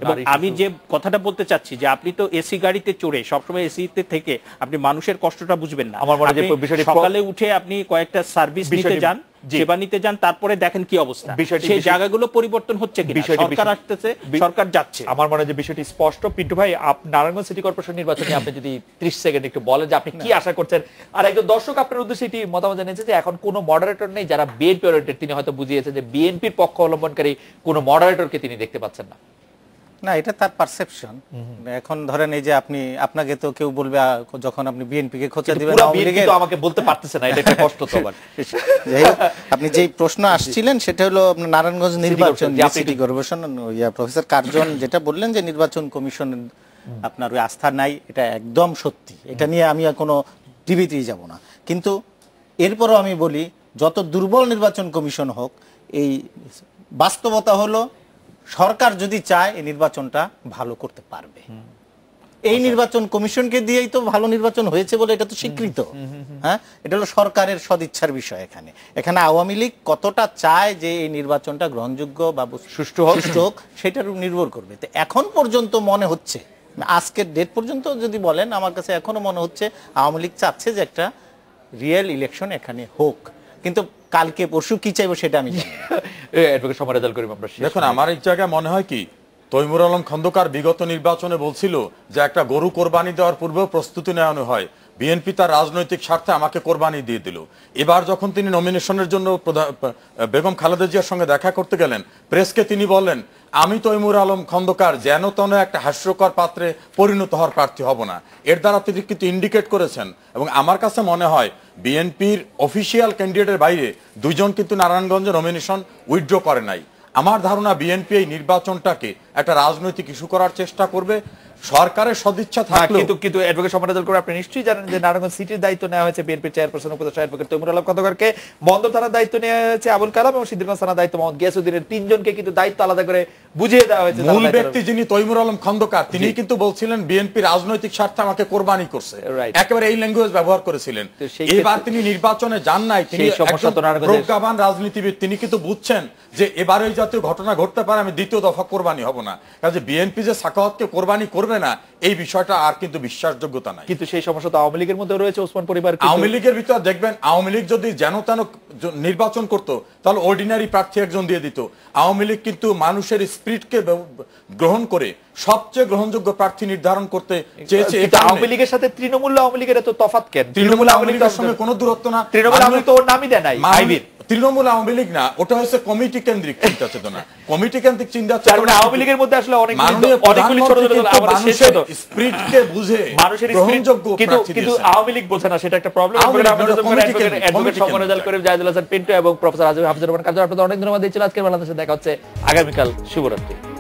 S5: এবং আমি যে কথাটা বলতে চাচ্ছি যে আপনি তো এসি গাড়িতে চড়ে সবসময় এসিতে থেকে আপনি মানুষের কষ্টটা বুঝবেন না।
S1: আমার মনে হয়
S5: সকালে উঠে আপনি কয়েকটা সার্ভিস নিতে যান, সেবা নিতে যান, তারপরে দেখেন কি অবস্থা, সেই জায়গাগুলো পরিবর্তন হচ্ছে কি, সরকার আসতেছে, সরকার যাচ্ছে।
S1: আমার মনে হয় যে বিষয়টি স্পষ্ট। পিন্টু ভাই, নারায়ণগঞ্জ সিটি কর্পোরেশন নির্বাচনে আপনি যদি 30 সেকেন্ড একটু বলেন যে আপনি কি আশা করছেন। আর একজন দর্শক আপনার উদ্দেশ্যে এটি মতামত জানিয়েছে যে এখন কোনো মডারেটর নেই যারা বিএনপি ওরিয়েন্টেড, তিনি হয়তো বুঝিয়েছেন যে বিএনপির পক্ষ অবলম্বনকারী কোনো মডারেটরকে তিনি দেখতে পাচ্ছেন না।
S4: না, এটা তার পারসেপশন। এখন ধরেন এই যে আপনাকে তো কেউ বলবে যখন আপনি বিএনপি কে খোঁচা দিবেন,
S1: আমাকে বলতে পারতেছে না, এটা একটা কষ্ট তো আবার।
S4: যাই হোক, আপনি যেই প্রশ্ন আসছিলেন সেটা হলো আপনার নারায়ণগঞ্জ নির্বাচন সিটি কর্পোরেশন, প্রফেসর কার্জন যেটা বললেন যে নির্বাচন কমিশন আপনার ওই আস্থা নাই, এটা একদম সত্যি। এটা নিয়ে আমি আর কোনো টিভিতেই যাব না। কিন্তু এরপরও আমি বলি, যত দুর্বল নির্বাচন কমিশন হোক, এই বাস্তবতা হলো সরকার যদি চায় এই নির্বাচনটা ভালো করতে পারবে। এই নির্বাচন কমিশনকে দিয়েই তো ভালো নির্বাচন হয়েছে বলে এটা তো স্বীকৃত। হ্যাঁ, এটা হলো সরকারের সদিচ্ছার বিষয়। এখানে আওয়ামী লীগ কতটা চায় যে এই নির্বাচনটা গ্রহণযোগ্য বা সুষ্ঠু হোক সেটার উপর নির্ভর করবে। তো এখন পর্যন্ত মনে হচ্ছে, আজকের ডেট পর্যন্ত যদি বলেন, আমার কাছে এখনো মনে হচ্ছে আওয়ামী লীগ চাচ্ছে যে একটা রিয়েল ইলেকশন এখানে হোক। কিন্তু কালকে পরশু কি চাইবো সেটা আমি জানি না।
S2: দেখুন, আমার এক জায়গায় মনে হয় কি, তৈমুর আলম খন্দকার বিগত নির্বাচনে বলছিল যে একটা গরু কোরবানি দেওয়ার পূর্বেও প্রস্তুতি নেওয়ানো হয়, বিএনপি তার রাজনৈতিক স্বার্থে আমাকে কোরবানি দিয়ে দিল। এবার যখন তিনি নমিনেশনের জন্য বেগম খালেদা জিয়ার সঙ্গে দেখা করতে গেলেন, প্রেসকে তিনি বললেন, আমি তৈমুর আলম খন্দকার যেন তেন একটা হাস্যকর পাত্রে পরিণত হওয়ার প্রার্থী হব না। এর দ্বারা তিনি কিন্তু ইন্ডিকেট করেছেন। এবং আমার কাছে মনে হয় বিএনপির অফিসিয়াল ক্যান্ডিডেটের বাইরে দুইজন কিন্তু নারায়ণগঞ্জে নমিনেশন উইথড্র করে নাই। আমার ধারণা বিএনপি এই নির্বাচনটাকে একটা রাজনৈতিক ইস্যু করার চেষ্টা করবে। সরকারের সদিচ্ছা থাকলে
S1: কিন্তু অ্যাডভোকেট সম্মানিত করে আপনি নিশ্চয়ই জানেন যে নারায়ণগঞ্জ সিটির দায়িত্ব নেওয়া হয়েছে বিএনপির চেয়ারপারসন উপদেষ্টা অ্যাডভোকেট তৈমুর আলম খন্দকারকে, বন্দর থানার দায়িত্ব নেওয়া হয়েছে আবুল কালাম এবং সিদ্দিকগঞ্জ থানার দায়িত্ব মোহাম্মদ গিয়াসউদ্দিনের। তিনজনকে কিন্তু দায়িত্ব আলাদা করে বুঝিয়ে দেওয়া হয়েছে।
S2: মূল ব্যক্তি যিনি তৈমুর আলম খন্দকার, তিনি কিন্তু বলছিলেন বিএনপি রাজনৈতিক স্বার্থে আমাকে কোরবানি করছে, একেবারে এই ল্যাঙ্গুয়েজ ব্যবহার করেছিলেন। এবার তিনি নির্বাচনে যান নাই, তিনি প্রজ্ঞাবান রাজনীতিবিদ, তিনি কিন্তু বুঝছেন যে এবারে এই জাতীয় ঘটনা ঘটতে পারে, আমি দ্বিতীয় দফা কোরবানি হব না। কাজে বিএনপি যে সাখাওয়াতকে কোরবানি করবে না এই বিষয়টা আর কিন্তু বিশ্বাসযোগ্যতা নাই।
S1: কিন্তু সেই সমস্যা তো আওয়ামী লীগের মধ্যে রয়েছে। ওসমান পরিবার
S2: আওয়ামী লীগের ভিতর দেখবেন, আওয়ামী লীগ যদি যেন তেন নির্বাচন করতো তাহলে অর্ডিনারি প্রার্থী একজন দিয়ে দিত। আওয়ামী লীগ কিন্তু মানুষের স্পিরিটকে গ্রহণ করে সবচেয়ে গ্রহণযোগ্য প্রার্থী নির্ধারণ করতে চেয়েছে।
S1: আওয়ামী লীগের সাথে তৃণমূল আওয়ামী লীগের এত তফাৎ কেন?
S2: তৃণমূল আওয়ামী লীগের সঙ্গে কোনো দূরত্ব না।
S1: তৃণমূল আওয়ামী লীগ তো ওর নামই দেয় নাই।
S2: তৃণমূল আওয়ামী লীগ না, ওটা হচ্ছে কমিটি কেন্দ্রিক চিন্তা চেতনা। কমিটি কেন্দ্রিক চিন্তা চেতনা
S1: আওয়ামী লীগের মধ্যে আসলে অনেকগুলি ছোট ছোট
S2: মানুষের স্পিরিটকে বুঝে গ্রহণযোগ্য প্রার্থী।
S1: কিন্তু আওয়ামী লীগ বোঝে না, সেটা একটা প্রবলেম। অ্যাডভোকেট সম্মান রেজাল্ট করিম, জাহিদুল হাসান পিন্টু এবং প্রফেসর হাফিজুর রহমান কাজল, আপনাদের অনেক ধন্যবাদ দিচ্ছিল। আজকে বাংলাদেশে দেখা হচ্ছে আগামীকাল। শুভরাত্রি।